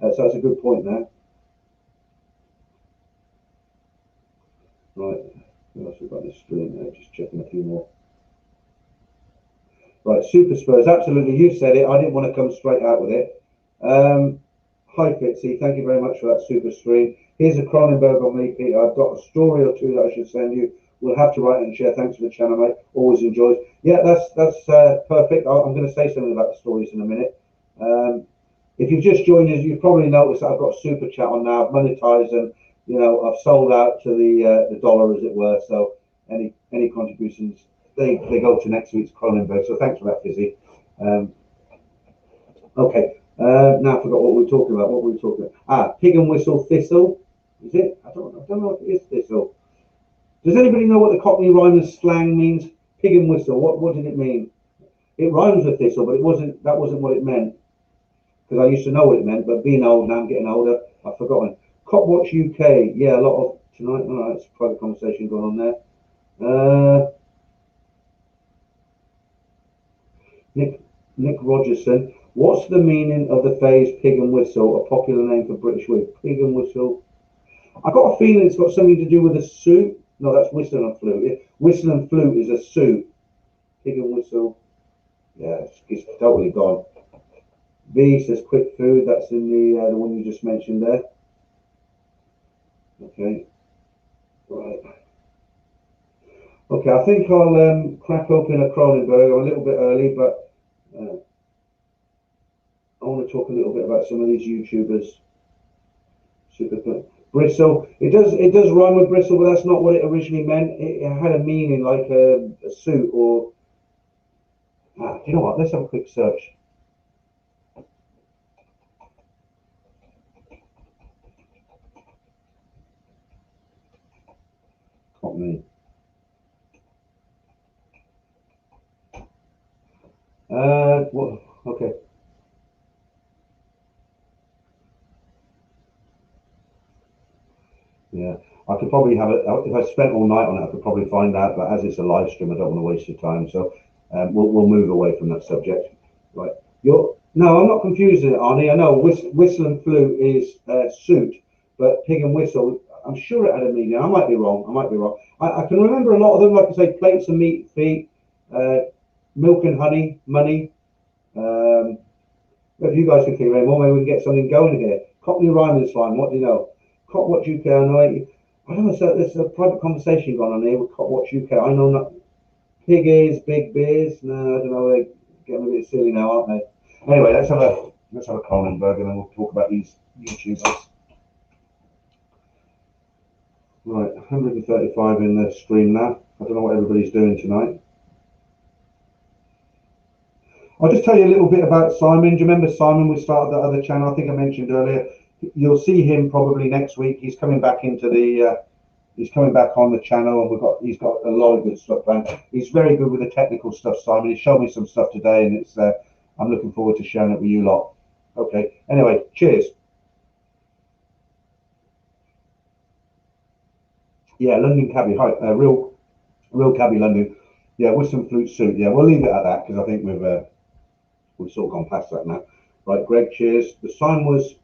So that's a good point there. Right, what else we've got this stream there? Just checking a few more. Right, Super Spurs, absolutely, you said it. I didn't want to come straight out with it. Hi Fitzy, thank you very much for that super stream. Here's a Cronenberg on me, Peter. I've got a story or two that I should send you. We'll have to write and share. Thanks for the channel, mate. Always enjoyed. Yeah, that's perfect. I'm going to say something about the stories in a minute. If you've just joined us, you've probably noticed that I've got a super chat on now. I've monetized and I've sold out to the dollar, as it were. So any contributions, they go to next week's Cronenberg. So thanks for that, Fizzy. Okay. Now I forgot what we were talking about. What were we talking about? Pigeon Whistle Thistle. Is it? I don't know if it is thistle. Does anybody know what the Cockney rhyme of slang means? Pigeon whistle. What did it mean? It rhymes with thistle, but that wasn't what it meant. Because I used to know what it meant, but being old now, I'm getting older, I've forgotten. Copwatch UK. Yeah, a lot of tonight. All right, it's a private conversation going on there. Nick Rogerson. What's the meaning of the phrase pig and whistle, a popular name for British wig? Pig and whistle. I got a feeling it's got something to do with a suit. No, that's whistle and flute. Whistle and flute is a suit. Pig and whistle. Yeah, it's totally gone. V says quick food. That's in the one you just mentioned there. Okay. Right. Okay, I think I'll crack open a Cronenberg. I'm a little bit early, but I want to talk a little bit about some of these YouTubers. Super bristle. It does rhyme with bristle, but that's not what it originally meant. It had a meaning like a suit or. You know what? Let's have a quick search. Cockney. What? Okay. Yeah, I could probably have it if I spent all night on it. I could probably find out, but as it's a live stream, I don't want to waste your time. So we'll move away from that subject. Right? No, I'm not confusing it, Arnie. I know whistle and flute is suit, but pig and whistle. I'm sure it had a meaning. I might be wrong. I can remember a lot of them, like I say, plates and meat, feet, milk and honey, money. If you guys can think of any more, maybe we can get something going here. Cockney rhyme is fine. What do you know? Copwatch UK. I don't know. So there's a private conversation going on here with Copwatch UK. I know not. Pig ears, big beers. No, I don't know. They're getting a bit silly now, aren't they? Anyway, let's have a Cronenberg and then we'll talk about these YouTubers. Right, 135 in the stream now. I don't know what everybody's doing tonight. I'll just tell you a little bit about Simon. Do you remember Simon? We started that other channel. I think I mentioned earlier. You'll see him probably next week. He's coming back into the. He's coming back on the channel, and he's got a lot of good stuff planned. He's very good with the technical stuff, Simon. He showed me some stuff today, and it's. I'm looking forward to sharing it with you lot. Okay. Anyway, cheers. Yeah, London cabbie. Hi, real cabbie London. Yeah, with some flute suit. Yeah, we'll leave it at that because I think we've sort of gone past that now. Right, Greg. Cheers. The sign was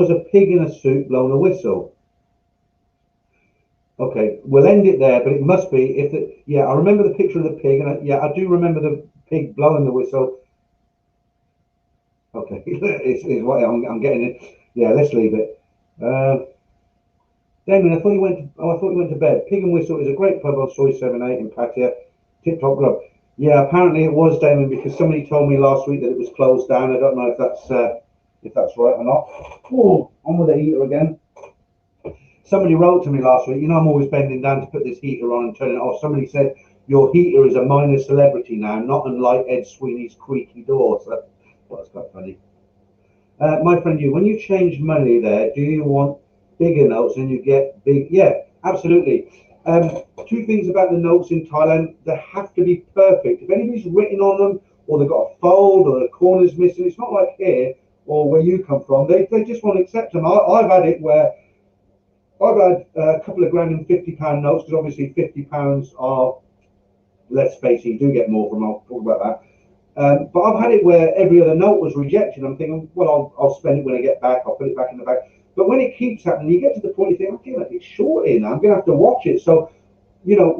a pig in a suit blowing a whistle. Okay, we'll end it there, but it must be yeah, I remember the picture of the pig, and I do remember the pig blowing the whistle. Okay, it's what I'm getting it. Yeah, let's leave it. Damien, I thought you went to bed. Pig and Whistle is a great pub on Soy 78 in Pattaya. Tip top grub. Yeah, apparently it was, Damien, because somebody told me last week that it was closed down. I don't know if that's right or not. Oh, on with the heater again. Somebody wrote to me last week, I'm always bending down to put this heater on and turn it off. Somebody said, your heater is a minor celebrity now, not unlike Ed Sweeney's squeaky door. So that's quite funny. My friend, when you change money there, do you want bigger notes and you get big? Yeah, absolutely. Two things about the notes in Thailand, they have to be perfect. If anybody's written on them, or they've got a fold, or the corner's missing, it's not like here, or where you come from. They just won't accept them. I've had it where I've had a couple of grand and £50 notes, because obviously £50 are, let's face it, you do get more from, I'll talk about But I've had it where every other note was rejected. I'm thinking, well, I'll spend it when I get back. I'll put it back in the bag. But when it keeps happening, you get to the point you think, I feel like it's short here now. I'm going to have to watch it. So, you know,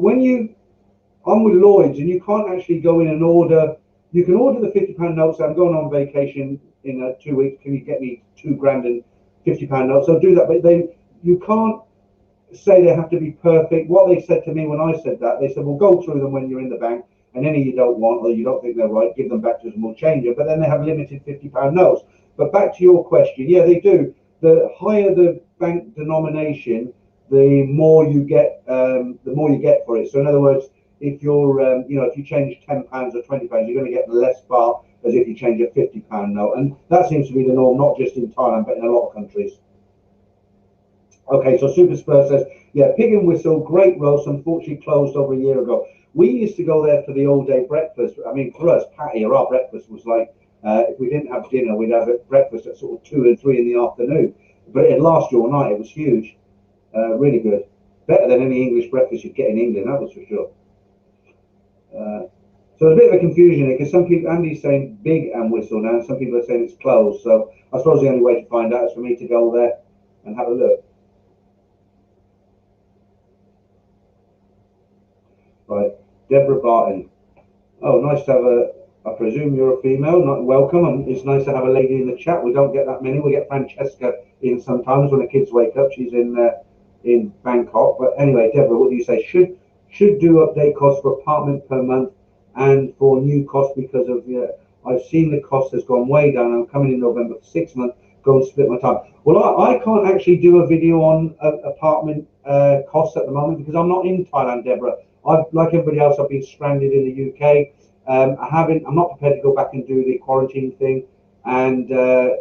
I'm with Lloyd's and you can't actually go in and order. You can order the £50 notes. I'm going on vacation in 2 weeks. Can you get me £2,000 and £50 notes? So do that. But you can't say they have to be perfect. What they said to me when I said that, they said, well, go through them when you're in the bank, and any you don't want or you don't think they're right, give them back to us and we'll change them. But then they have limited £50 notes. But back to your question, yeah, they do. The higher the bank denomination, the more you get for it. So in other words, if you're if you change £10 or £20, you're going to get less bar as if you change a £50 note, and that seems to be the norm, not just in Thailand but in a lot of countries. Okay, so Super Spur says, yeah, Pigeon Whistle, great roast, unfortunately closed over a year ago. We used to go there for the all-day breakfast. I mean, for us, Patty, our breakfast was like, if we didn't have dinner, we'd have breakfast at sort of 2 and 3 in the afternoon. But it'd last you all night. It was huge. Really good. Better than any English breakfast you'd get in England, that was for sure. So there's a bit of a confusion here, because some people, Andy's saying Big and Whistle now, and some people are saying it's closed. So I suppose the only way to find out is for me to go there and have a look. Right, Deborah Barton. Oh, nice to have I presume you're a female, not welcome. And it's nice to have a lady in the chat. We don't get that many. We get Francesca in sometimes when the kids wake up. She's in Bangkok. But anyway, Deborah, what do you say? Should do update costs for apartment per month and for new costs, because of I've seen the cost has gone way down. I'm coming in November for 6 months. Go and split my time. Well, I can't actually do a video on apartment costs at the moment because I'm not in Thailand, Deborah. Like everybody else, I've been stranded in the UK. I'm not prepared to go back and do the quarantine thing. And there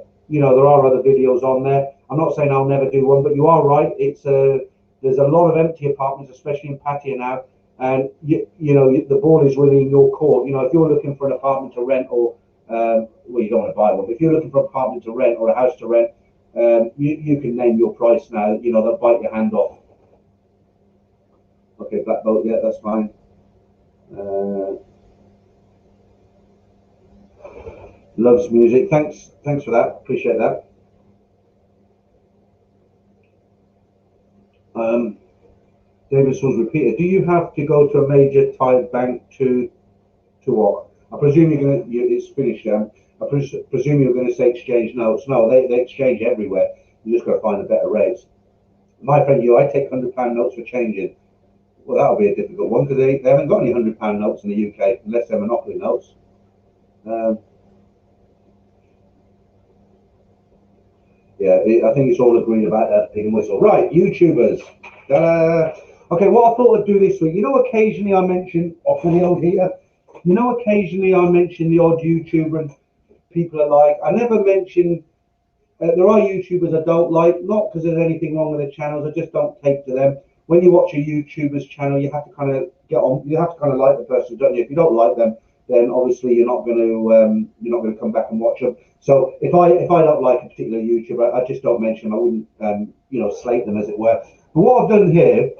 are other videos on there. I'm not saying I'll never do one, but you are right. There's a lot of empty apartments, especially in Pattaya now. And the ball is really in your court. If you're looking for an apartment to rent, or well, you don't want to buy one, but if you're looking for an apartment to rent or a house to rent, you can name your price now. They'll bite your hand off. Okay, Black Boat, yeah, that's fine. Loves music. Thanks for that. Appreciate that. David Sauls repeated. Do you have to go to a major Thai bank to what? I presume it's finished. I presume you're going to say exchange notes. No, they exchange everywhere. You just got to find a better rates. My friend, I take £100 notes for changing. Well, that'll be a difficult one because they haven't got any £100 notes in the UK unless they're Monopoly notes. Yeah, I think it's all agreed about that Pigeon Whistle. Right, YouTubers. Okay, what I thought I'd do this week, occasionally I mention, off the old here, occasionally I mention the odd YouTuber and people are like, I never mention, there are YouTubers I don't like, not because there's anything wrong with their channels, I just don't take to them. When you watch a YouTuber's channel, you have to kind of get on, you have to kind of like the person, don't you? If you don't like them, then obviously you're not going to come back and watch them. So if I don't like a particular YouTuber, I just don't mention them. I wouldn't slate them, as it were. But what I've done here,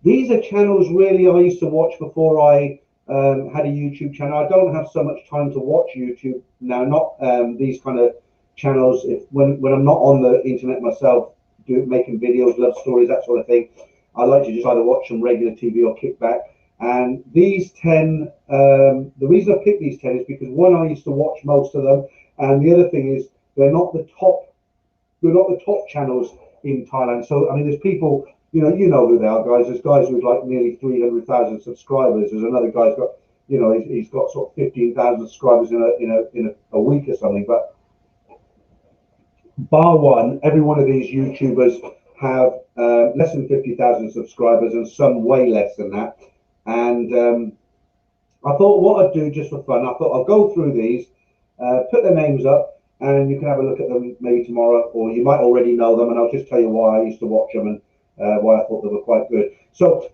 these are channels really I used to watch before I had a YouTube channel. I don't have so much time to watch YouTube now. Not these kind of channels. When I'm not on the internet myself, making videos, love stories, that sort of thing, I like to just either watch some regular TV or kick back. And these 10, the reason I picked these 10 is because one, I used to watch most of them, and the other thing is they're not the top channels in Thailand. So I mean, there's people, you know who they are, guys. There's guys with like nearly 300,000 subscribers. There's another guy's got, he's got sort of 15,000 subscribers in a week or something. But bar one, every one of these YouTubers have less than 50,000 subscribers, and some way less than that. And I thought what I'd do just for fun, I thought I'll go through these, put their names up, and you can have a look at them maybe tomorrow, or you might already know them, and I'll just tell you why I used to watch them and why I thought they were quite good. So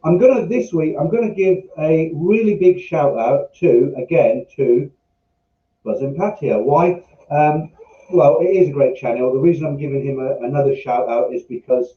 this week, I'm going to give a really big shout out to Buzz and Pattaya. Why? Well, it is a great channel. The reason I'm giving him another shout out is because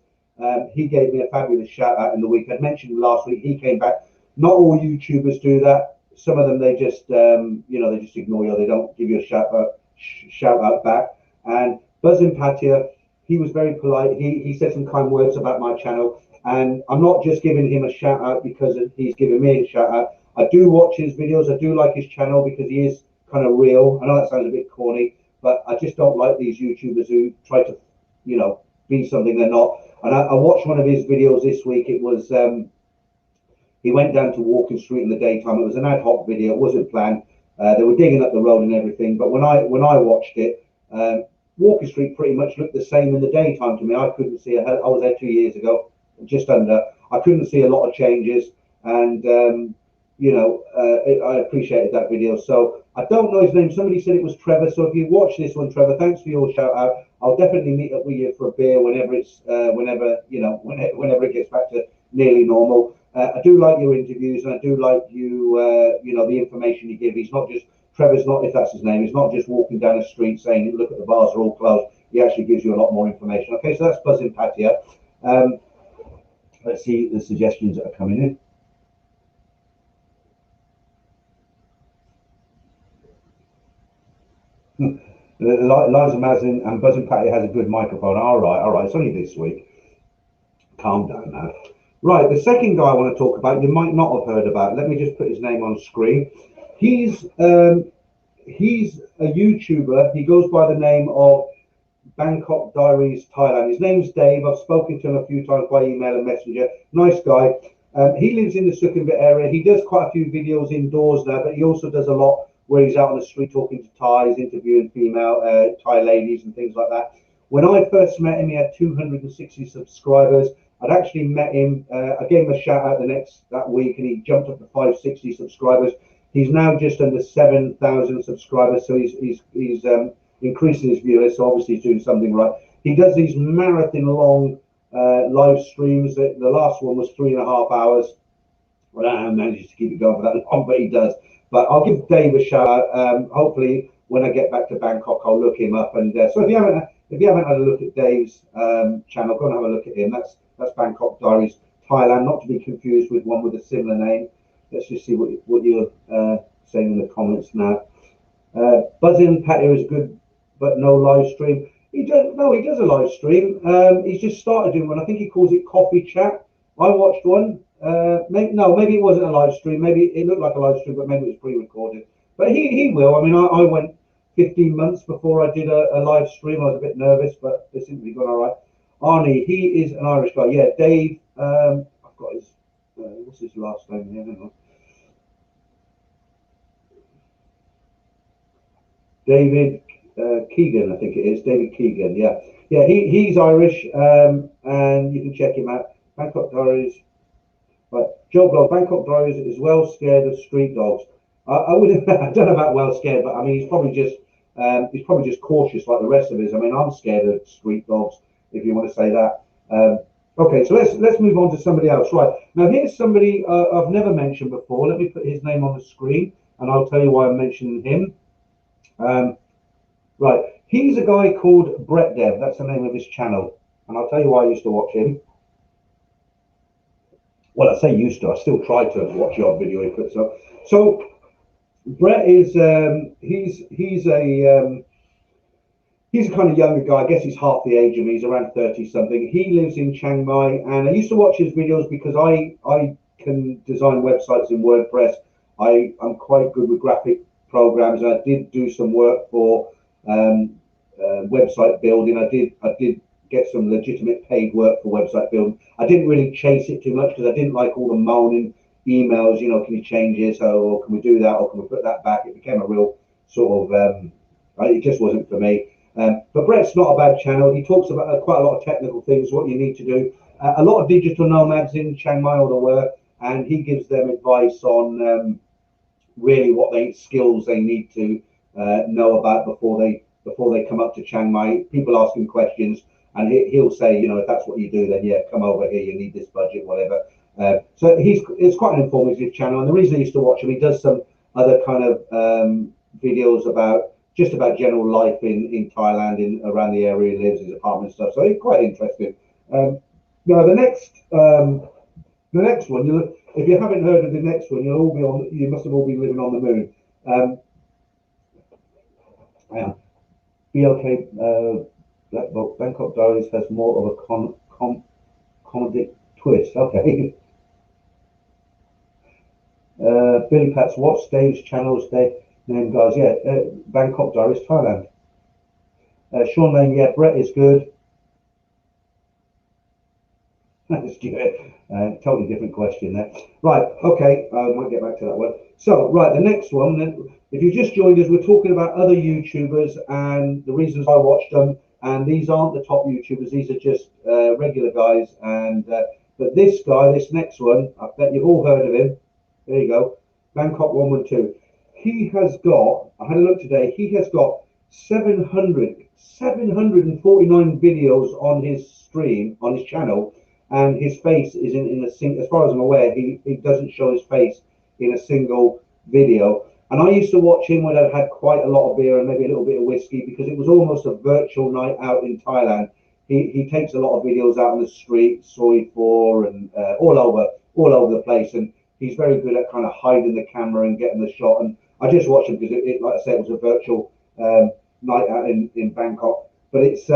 he gave me a fabulous shout out in the week. I'd mentioned last week, he came back. Not all YouTubers do that. some of them they just they just ignore you, or they don't give you a shout out back. And Buzzin Patia, he was very polite. He said some kind words about my channel, and I'm not just giving him a shout out because he's giving me a shout out. I do watch his videos. I do like his channel because he is kind of real. I know that sounds a bit corny, but I just don't like these YouTubers who try to, be something they're not. And I watched one of his videos this week. It was he went down to Walking Street in the daytime. It was an ad hoc video. It wasn't planned. They were digging up the road and everything. But when I watched it, Walking Street pretty much looked the same in the daytime to me. I couldn't see I was there 2 years ago, just under. I couldn't see a lot of changes, and I appreciated that video. So I don't know his name. Somebody said it was Trevor. So if you watch this one, Trevor, thanks for your shout out. I'll definitely meet up with you for a beer whenever it gets back to nearly normal. I do like your interviews, and I do like the information you give. He's not just Trevor's not, if that's his name, he's not just walking down the street saying, look at the bars are all closed. He actually gives you a lot more information. Okay, so that's Buzzin Patia. Let's see the suggestions that are coming in. Liza Mazin and Buzzin Patia has a good microphone. All right, it's only this week. Calm down now. Right, the second guy I want to talk about, you might not have heard about. Let me just put his name on screen. He's a YouTuber. He goes by the name of Bangkok Diaries Thailand. His name's Dave. I've spoken to him a few times by email and messenger. Nice guy. He lives in the Sukhumvit area. He does quite a few videos indoors now, but he also does a lot where he's out on the street talking to Thais, interviewing female Thai ladies and things like that. When I first met him, he had 260 subscribers. I'd actually met him. I gave him a shout out that week, and he jumped up to 560 subscribers. He's now just under 7,000 subscribers, so he's increasing his viewers. So obviously he's doing something right. He does these marathon long live streams. The last one was 3.5 hours. Well, I haven't managed to keep it going for that long, but he does. But I'll give Dave a shout out. Hopefully, when I get back to Bangkok, I'll look him up. And so if you haven't had a look at Dave's channel, go and have a look at him. That's Bangkok Diaries Thailand, not to be confused with one with a similar name. Let's just see what you're saying in the comments now. Buzzin Patia is good, but no live stream. He does a live stream. He's just started doing one. I think he calls it Coffee Chat. I watched one. Maybe it wasn't a live stream. Maybe it looked like a live stream, but maybe it was pre-recorded. But he will. I mean, I went 15 months before I did a live stream. I was a bit nervous, but it seemed to be going all right. Arnie, he is an Irish guy. Yeah, Dave. I've got his. What's his last name here? Hang on. David Keegan, I think it is. David Keegan. Yeah. He's Irish, and you can check him out. Bangkok Diaries. Right, Joe Blog. Bangkok Diaries is well scared of street dogs. I wouldn't. I don't know about well scared, but I mean he's probably just cautious like the rest of us. I mean I'm scared of street dogs, if you want to say that. Okay, so let's move on to somebody else. Right, now here's somebody I've never mentioned before. Let me put his name on the screen, and I'll tell you why I'm mentioning him. Right, he's a guy called Brett Dev. That's the name of his channel, and I'll tell you why I used to watch him. Well, I say used to. I still try to watch your video he puts up. So Brett is he's a kind of younger guy. I guess he's half the age of me. He's around 30 something. He lives in Chiang Mai, and I used to watch his videos because I can design websites in WordPress. I'm quite good with graphic programs, and I did do some work for website building. I did get some legitimate paid work for website building. I didn't really chase it too much because I didn't like all the moaning emails, can you change this, or can we do that, or can we put that back? It became a real sort of it just wasn't for me. But Brett's not a bad channel. He talks about quite a lot of technical things, what you need to do. A lot of digital nomads in Chiang Mai or the were, and he gives them advice on really what skills they need to know about before they come up to Chiang Mai. People ask him questions, and he'll say, if that's what you do, then yeah, come over here. You need this budget, whatever. So it's quite an informative channel, and the reason I used to watch him, he does some other kind of videos about general life in Thailand, around the area he lives, his apartment stuff. So it's quite interesting. Now the next one, if you haven't heard of the next one, you'll all be on. You must have all been living on the moon. Yeah. BLK Black Box Bangkok Diaries has more of a comedic twist. Okay. Billy Pat's what stage channels they name guys? Yeah, Bangkok Diaries Thailand. Sean Lane, yeah, Brett is good. Totally different question there. Right, okay, I might get back to that one. So, right, the next one, if you just joined us, we're talking about other YouTubers and the reasons I watched them. And these aren't the top YouTubers, these are just regular guys. And but this guy, this next one, I bet you've all heard of him. There you go, Bangkok 112. He has got, I had a look today, he has got 749 videos on his stream, on his channel. And his face isn't in a single, as far as I'm aware, he doesn't show his face in a single video. And I used to watch him when I'd had quite a lot of beer and maybe a little bit of whiskey, because it was almost a virtual night out in Thailand. He takes a lot of videos out on the street, Soi 4 and all over the place. And he's very good at kind of hiding the camera and getting the shot. And I just watched him because it like I said, it was a virtual night out in Bangkok. But it's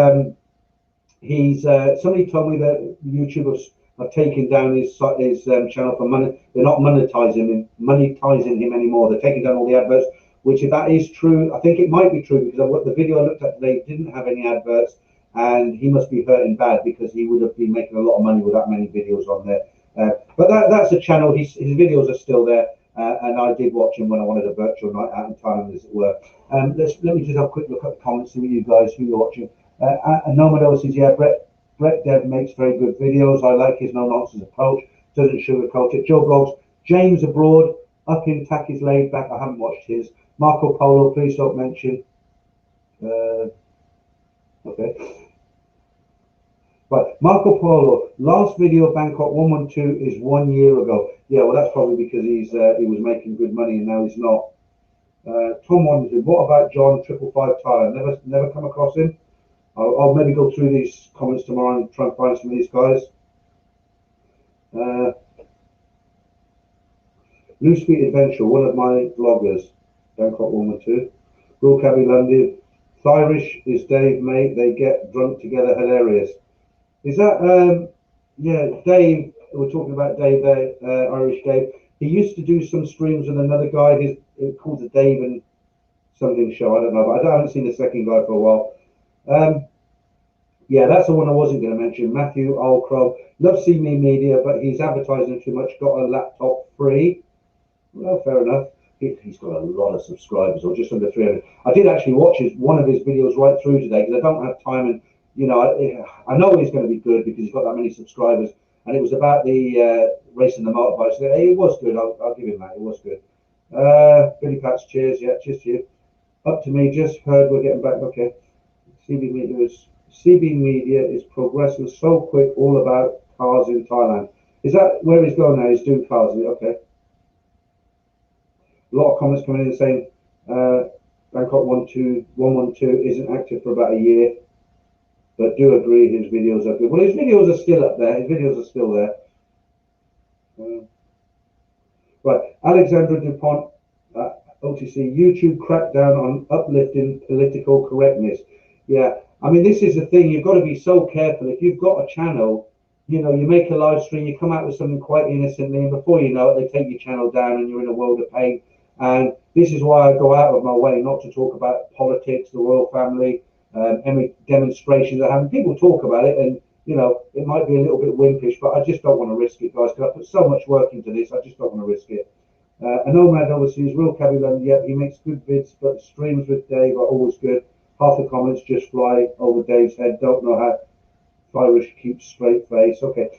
he's somebody told me that YouTubers have taken down his channel for money. They're not monetizing him anymore. They're taking down all the adverts. Which, if that is true, I think it might be true, because the video I looked at today didn't have any adverts, and he must be hurting bad, because he would have been making a lot of money with that many videos on there. But that's a channel. His videos are still there, and I did watch him when I wanted a virtual night out in Thailand, as it were. Let me just have a quick look at the comments, see what you guys who you're watching. Nomado says, yeah, Brett Dev makes very good videos. I like his no-nonsense approach. Doesn't sugarcoat it. Joe Blogs, James Abroad, Up in Tack is laid back. I haven't watched his. Marco Polo, please don't mention. Okay. Right, Marco Polo, last video of Bangkok 112 is 1 year ago. Yeah, well, that's probably because he was making good money and now he's not. Tom wonders, what about John 555 Thailand? Never come across him. I'll maybe go through these comments tomorrow and try and find some of these guys. New Speed Adventure, one of my vloggers, Bangkok 112. Will Cabbie London. Irish is Dave, mate. They get drunk together, hilarious. Is that, yeah, Dave, we're talking about Dave there, Irish Dave. He used to do some streams with another guy, it's called the Dave and something show, I don't know, but I haven't seen the second guy for a while. Yeah, that's the one I wasn't going to mention. Matthew Alcrow, loves See Me Media, but he's advertising too much, got a laptop free. Well, fair enough. He's got a lot of subscribers, or just under 300. I did actually watch one of his videos right through today, because I don't have time, and you know, I know he's going to be good because he's got that many subscribers, and it was about the racing the motorbikes. It was good. I'll give him that. It was good. Billy Pat's, cheers. Yeah, cheers to you. Up to me. Just heard we're getting back. Okay. CB Media is progressing so quick. All about cars in Thailand. Is that where he's going now? He's doing cars. Okay. A lot of comments coming in saying Bangkok 112 isn't active for about a year, but do agree his videos are good. Well, his videos are still up there. His videos are still there. Right, Alexandra Dupont, OTC, YouTube crackdown on uplifting political correctness. Yeah, I mean, this is the thing. You've got to be so careful. If you've got a channel, you know, you make a live stream, you come out with something quite innocently, and before you know it, they take your channel down and you're in a world of pain. And this is why I go out of my way not to talk about politics, the royal family, any demonstrations that happen. People talk about it, and you know, it might be a little bit wimpish, but I just don't want to risk it, guys, because I put so much work into this. I just don't want to risk it. A nomad overseas, real Cabbie London, yeah, he makes good vids, but streams with Dave are always good. Half the comments just fly over Dave's head. Don't know how Irish keeps straight face. Okay.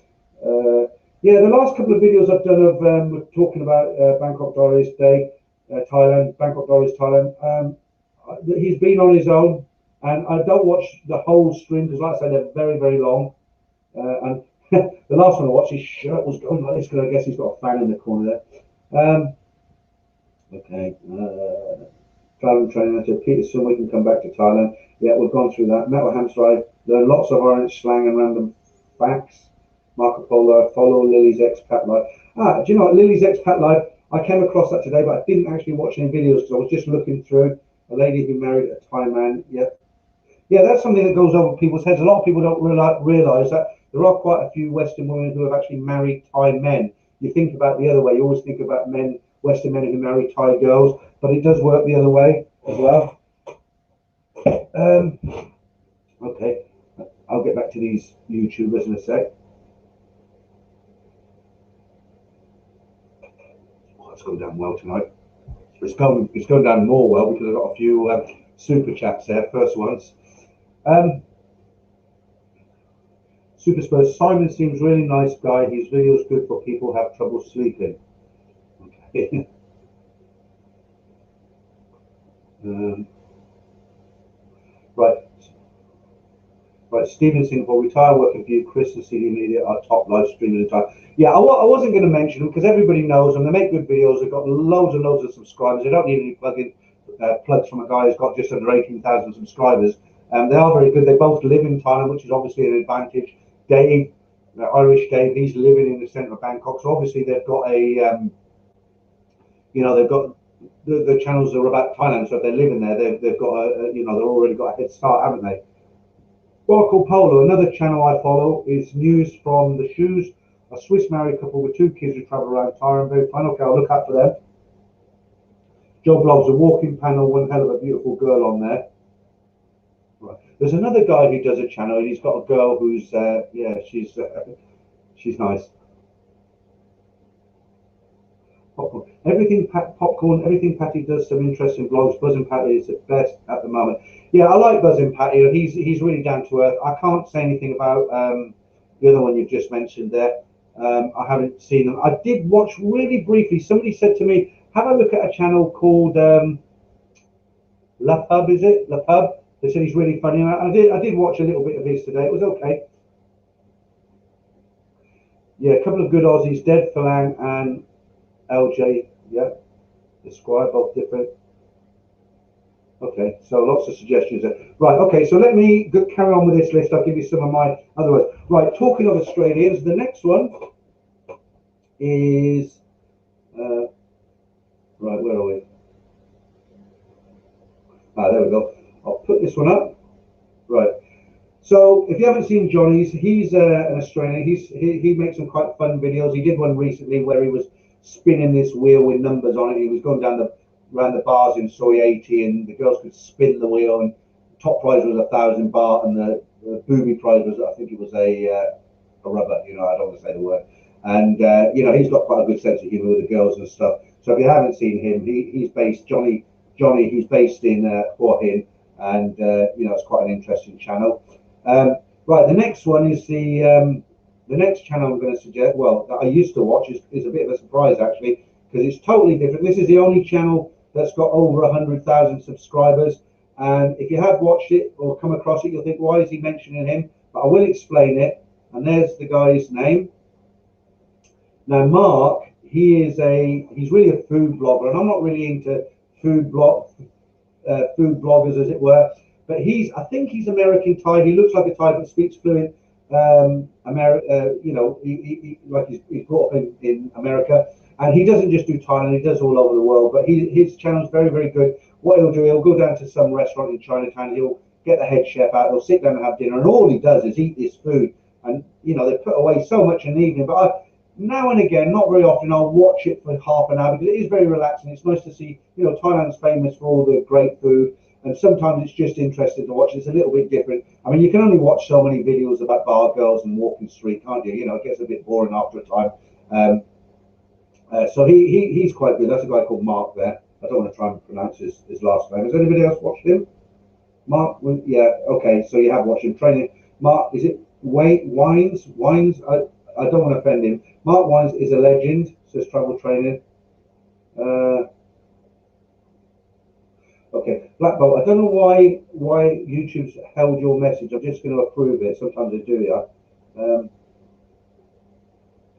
Yeah, the last couple of videos I've done of we're talking about Bangkok Diaries Day, Thailand, Bangkok Diaries Thailand. He's been on his own, and I don't watch the whole stream because, like I say, they're very, very long. And the last one I watched, his shirt was going like this because I guess he's got a fan in the corner there. Okay. Thailand training to Peterson, we can come back to Thailand. Yeah, we've gone through that. Metal Hamster, I learned lots of orange slang and random facts. Marco Polo. Follow Lily's Expat Life. Ah, do you know what? Lily's Expat Life, I came across that today, but I didn't actually watch any videos because I was just looking through. A lady who married a Thai man. Yeah. Yeah, that's something that goes over people's heads. A lot of people don't realize that there are quite a few Western women who have actually married Thai men. You think about the other way. You always think about men, Western men who marry Thai girls, but it does work the other way as well. Okay, I'll get back to these YouTubers in a sec. Oh, it's going down well tonight. It's going down more well because I've got a few super chats there. First ones. Super Spurs. Simon seems really nice guy. His videos good for people who have trouble sleeping. Okay. Right. Right. Stephen Singapore. Retire working for you. Chris and CD Media are top live streamers in time. Yeah, I wasn't going to mention them because everybody knows them. They make good videos. They've got loads and loads of subscribers. They don't need any plugs from a guy who's got just under 18,000 subscribers. They are very good. They both live in Thailand, which is obviously an advantage. Dave, Irish Dave, he's living in the centre of Bangkok, so obviously they've got a, they've got the channels are about Thailand. So if they're living there, they've got a, they've already got a head start, haven't they? Marco Polo, another channel I follow, is news from the shoes. A Swiss married couple with 2 kids who travel around Thailand. Very fun. Okay, I'll look out for them. Joe Blogs, a walking panel, one hell of a beautiful girl on there. Right. There's another guy who does a channel, and he's got a girl who's, she's nice. Popcorn. Everything Patty does some interesting vlogs. Buzzin' Patty is the best at the moment. Yeah, I like Buzzin' Patty. He's really down to earth. I can't say anything about the other one you've just mentioned there. I haven't seen them. I did watch really briefly. Somebody said to me, have a look at a channel called La Pub, is it? La Pub. They said he's really funny. I did watch a little bit of his today. It was okay. Yeah, a couple of good Aussies, Dead Falang and LJ. Yeah, the Squire, both different. Okay, so lots of suggestions there. Right, okay, so let me carry on with this list. I'll give you some of my other ones. Right, talking of Australians, the next one is, right, where are we? Ah, there we go. I'll put this one up. Right. So if you haven't seen Johnny's, he's an Australian. He makes some quite fun videos. He did one recently where he was spinning this wheel with numbers on it. He was going around the bars in Soy 80, and the girls could spin the wheel. And top prize was 1,000 baht, and the booby prize was, I think it was a rubber. I don't want to say the word. And he's got quite a good sense of humour with the girls and stuff. So if you haven't seen him, he's based Johnny. He's based in Hua Hin, and it's quite an interesting channel. Right, the next one is the next channel I'm going to suggest. Well, that I used to watch is a bit of a surprise actually, because it's totally different. This is the only channel that's got over 100,000 subscribers, and if you have watched it or come across it, you'll think, why is he mentioning him? But I will explain it. And there's the guy's name. Now, Mark, he's really a food blogger, and I'm not really into food bloggers, as it were. But I think he's American Thai. He looks like a Thai, but speaks fluent he's brought up in America. And he doesn't just do Thailand, he does all over the world. But his channel's very, very good. What he'll do, he'll go down to some restaurant in Chinatown, he'll get the head chef out, they'll sit down and have dinner, and all he does is eat this food. And, they put away so much in the evening. But now and again, not very often, I'll watch it for half an hour because it is very relaxing. It's nice to see, Thailand's famous for all the great food. And sometimes it's just interesting to watch. It's a little bit different. I mean, you can only watch so many videos about bar girls and walking street, can't you? It gets a bit boring after a time. So he's quite good. That's a guy called Mark there. I don't want to try and pronounce his last name. Has anybody else watched him? Mark? Yeah, okay. So you have watched him training. Mark, is it Wines? I don't want to offend him. Mark Wines is a legend. Says travel training. Okay, Black Bolt. I don't know why YouTube's held your message. I'm just going to approve it. Sometimes they do, yeah. Hang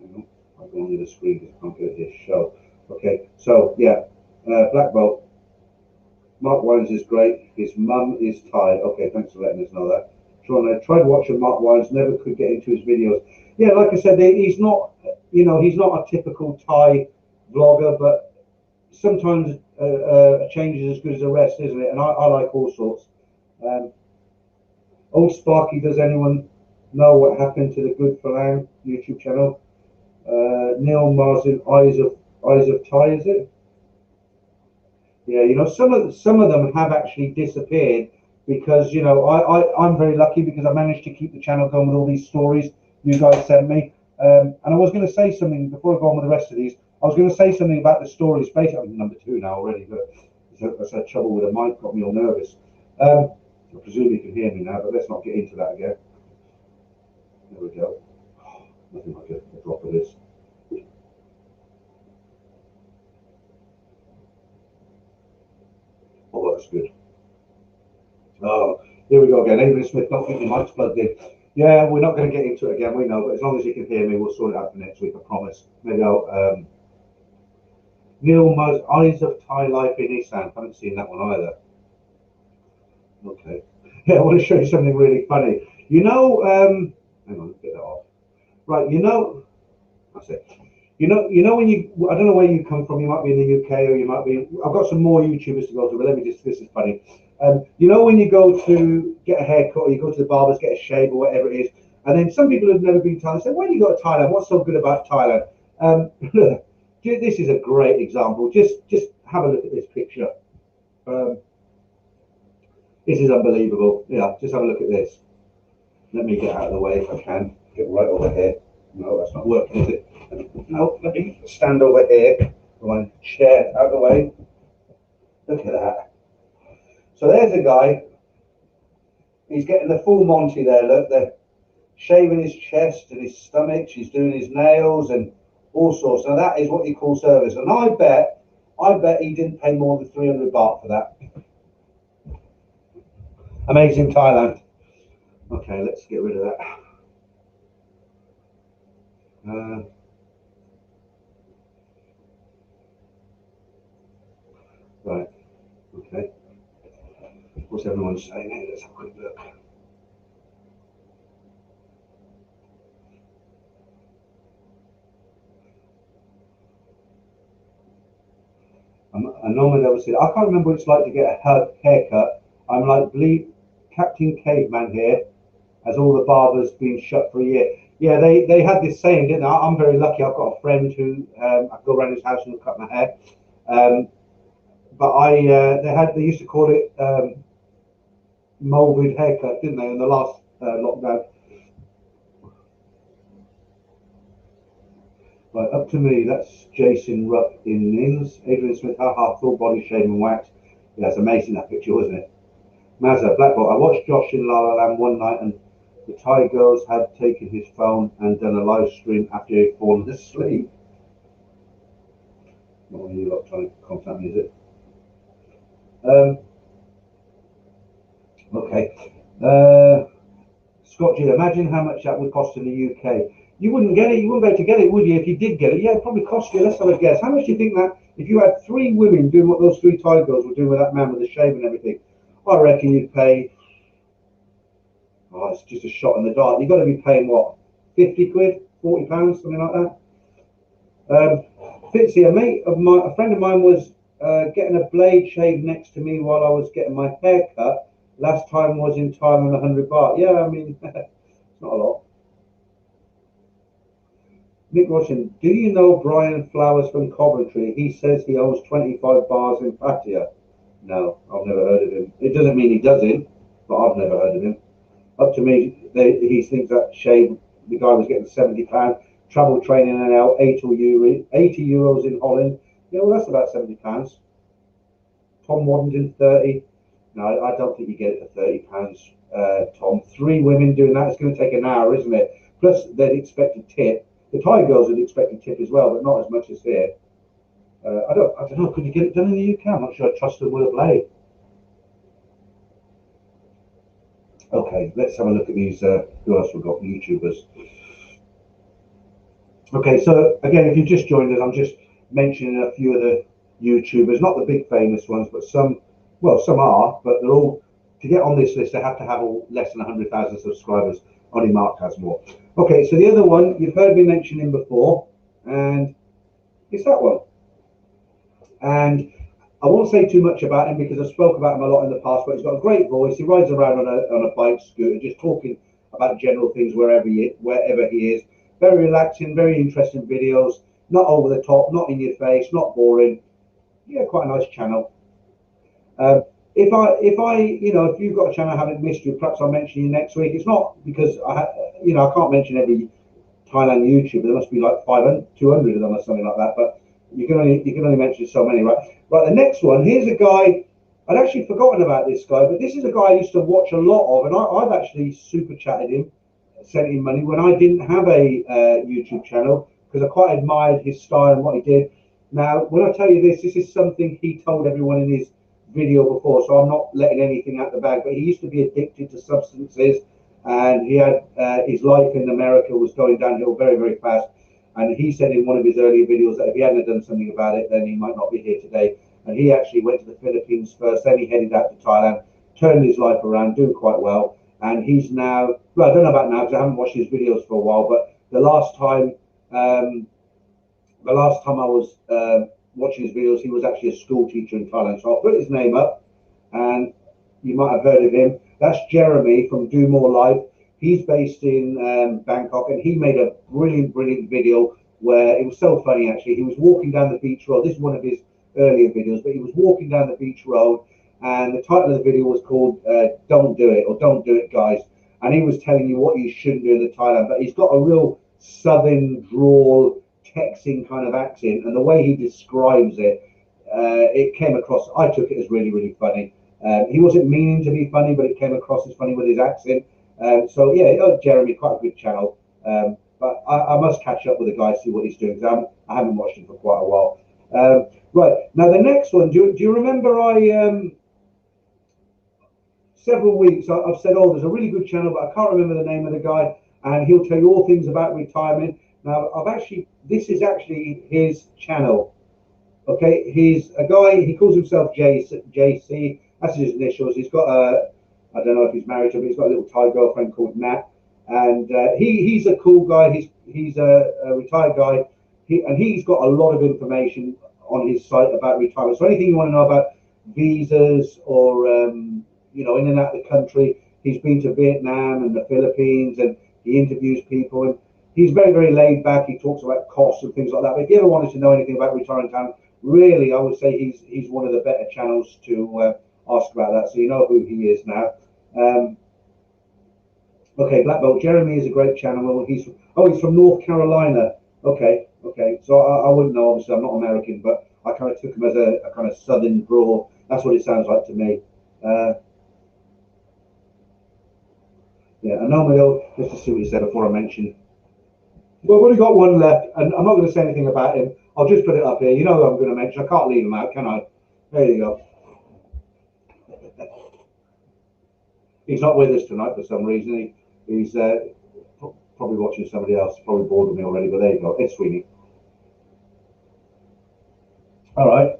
on. I'll go on the screen because I can't get this show. Okay, so yeah, Black Bolt. Mark Wines is great. His mum is Thai. Okay, thanks for letting us know that. I tried watching Mark Wines, never could get into his videos. Yeah, like I said, he's not, he's not a typical Thai vlogger, but sometimes a change is as good as a rest, isn't it? And I like all sorts. Old Sparky, does anyone know what happened to the Good for Lang YouTube channel? Neil Marsden, Eyes of Thai, is it? Yeah, some of them have actually disappeared because I'm very lucky because I managed to keep the channel going with all these stories you guys sent me. And I was going to say something before I go on with the rest of these. I was going to say something about the stories. Basically, I'm number 2 now already, but I had trouble with the mic, got me all nervous. I presume you can hear me now, but let's not get into that again. There we go. Nothing like a drop of this. Oh, that's good. Oh, here we go again. Adrian Smith, don't think your mic's plugged in. Yeah, we're not going to get into it again, we know, but as long as you can hear me, we'll sort it out for next week, I promise. Maybe I'll, Neil Muz, Eyes of Thai Life in Isan. Haven't seen that one either. Okay. Yeah, I want to show you something really funny. Hang on, let's get that off. Right, that's it. When I don't know where you come from, you might be in the UK or you might be, I've got some more YouTubers to go to, but this is funny. When you go to get a haircut or you go to the barbers, get a shave or whatever it is, and then some people who've never been to Thailand say, why do you go to Thailand? What's so good about Thailand? This is a great example. Just have a look at this picture. This is unbelievable. Yeah, just have a look at this. Let me get out of the way if I can. Get right over here. No, that's not working, is it? No, let me stand over here. My chair out of the way. Look at that. So there's a guy. He's getting the full Monty there. Look, they're shaving his chest and his stomach. He's doing his nails and all sorts. Now that is what you call service. And I bet he didn't pay more than 300 baht for that. Amazing Thailand. Okay, let's get rid of that. Right. Okay. What's everyone saying here? Let's have a quick look. I normally never see it. I can't remember what it's like to get a haircut. I'm like Captain Caveman here, as all the barbers been shut for a year. Yeah, they had this saying, didn't they? I'm very lucky. I've got a friend who I go around his house and he'll cut my hair. But they used to call it molded haircut, didn't they? In the last lockdown. Right, up to me, that's Jason Rupp in Nins. Adrian Smith, haha, full body shave and wax. Yeah, it's amazing, that picture, wasn't it? Mazza, Blackbot, I watched Josh in La La Land one night and the Thai girls had taken his phone and done a live stream after he had fallen asleep. Not when you lot trying to contact me, is it? Okay. Scott G, imagine how much that would cost in the UK. You wouldn't get it. You wouldn't be able to get it, would you? If you did get it, yeah, it'd probably cost you. Let's have a guess. How much do you think that if you had 3 women doing what those 3 Thai girls were doing with that man with the shave and everything? I reckon you'd pay. Oh, it's just a shot in the dark. You've got to be paying what, 50 quid, 40 pounds, something like that. Fitzy, a friend of mine was getting a blade shaved next to me while I was getting my hair cut. Last time was in Thailand, 100 baht. Yeah, I mean, it's not a lot. Nick Russian, do you know Brian Flowers from Coventry? He says he owns 25 bars in Pattaya. No, I've never heard of him. It doesn't mean he doesn't, but I've never heard of him. Up to me, he thinks that shave, the guy was getting £70. Travel training and out, 80 euros in Holland. Yeah, well, that's about £70. Tom Waddington, 30. No, I don't think you get it for £30, Tom. 3 women doing that, it's going to take an hour, isn't it? Plus, they'd expect a tip. The Thai girls would expect a tip as well, but not as much as here. I don't know. Could you get it done in the UK? I'm not sure I trust them with a blade. Okay, let's have a look at these. Who else we've got? YouTubers. Okay, so again, if you've just joined us, I'm just mentioning a few of the YouTubers, not the big famous ones, but some. Well, some are, but they're all to get on this list, they have to have less than 100,000 subscribers. Only Mark has more. Okay, so the other one, you've heard me mention him before, and it's that one. And I won't say too much about him because I spoke about him a lot in the past, but he's got a great voice. He rides around on a bike scooter, just talking about general things wherever he is. Very relaxing, very interesting videos, not over the top, not in your face, not boring. Yeah, quite a nice channel. If you've got a channel I haven't missed you, perhaps I'll mention you next week. It's not because I can't mention every Thailand YouTuber. There must be like 500, 200 of them or something like that. But you can only mention so many, right? Right. The next one. Here's a guy. I'd actually forgotten about this guy, but this is a guy I used to watch a lot of, and I've actually super chatted him, sent him money when I didn't have a YouTube channel because I quite admired his style and what he did. Now, when I tell you this is something he told everyone in his video before, so I'm not letting anything out the bag, but he used to be addicted to substances, and he had his life in America was going downhill very, very fast, and he said in one of his earlier videos that if he hadn't done something about it, then he might not be here today. And he actually went to the Philippines first, then he headed out to Thailand, turned his life around, doing quite well, and he's now, well, I don't know about now because I haven't watched his videos for a while, but the last time I was watching his videos, he was actually a school teacher in Thailand. So I'll put his name up, and you might have heard of him. That's Jeremy from Do More Life. He's based in Bangkok, and he made a brilliant video where it was so funny actually. He was walking down the beach road. This is one of his earlier videos, but he was walking down the beach road, and the title of the video was called "Don't Do It" or "Don't Do It, Guys." And he was telling you what you shouldn't do in the Thailand. But he's got a real southern drawl, Texan kind of accent, and the way he describes it, it came across. I took it as really, really funny. He wasn't meaning to be funny, but it came across as funny with his accent. So yeah, Jeremy, quite a good channel. But I must catch up with the guy, see what he's doing. I haven't watched him for quite a while. Right now, the next one. Do you remember? Several weeks I've said, oh, there's a really good channel, but I can't remember the name of the guy, and he'll tell you all things about retirement. Now, this is actually his channel. Okay, he's a guy. He calls himself JC. That's his initials. He's got I don't know if he's married to, but he's got a little Thai girlfriend called Nat, and he's a cool guy. He's a retired guy, and he's got a lot of information on his site about retirement. So anything you want to know about visas or in and out of the country, he's been to Vietnam and the Philippines, and he interviews people, and he's very, very laid back. He talks about costs and things like that. But if you ever wanted to know anything about retirement time, really, I would say he's one of the better channels to ask about that. So you know who he is now. Okay, Black Belt. Jeremy is a great channel. He's from North Carolina. Okay. So I wouldn't know. Obviously, I'm not American, but I kind of took him as a kind of southern drawl. That's what it sounds like to me. Yeah, I know just to see what he said before I mention. Well, I've only got one left, and I'm not going to say anything about him. I'll just put it up here. You know who I'm going to mention. I can't leave him out, can I? There you go. He's not with us tonight for some reason. He's probably watching somebody else. Probably bored of me already, but there you go. It's Sweeney. All right.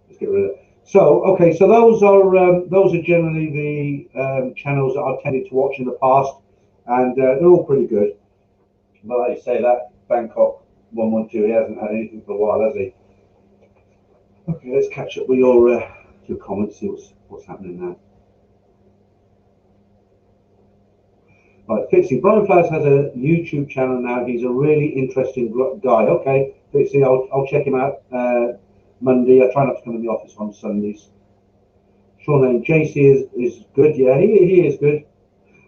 Let's get rid of it. So, okay, so those are generally the channels that I've tended to watch in the past, and they're all pretty good. But like you say, that Bangkok 112, he hasn't had anything for a while, has he? Okay, let's catch up with your comments, see what's happening now. Right, Fitzy, Brian Flowers has a YouTube channel now. He's a really interesting guy. Okay, Fitzy, I'll check him out Monday. I try not to come in the office on Sundays. Sean, JC is good. Yeah, he is good.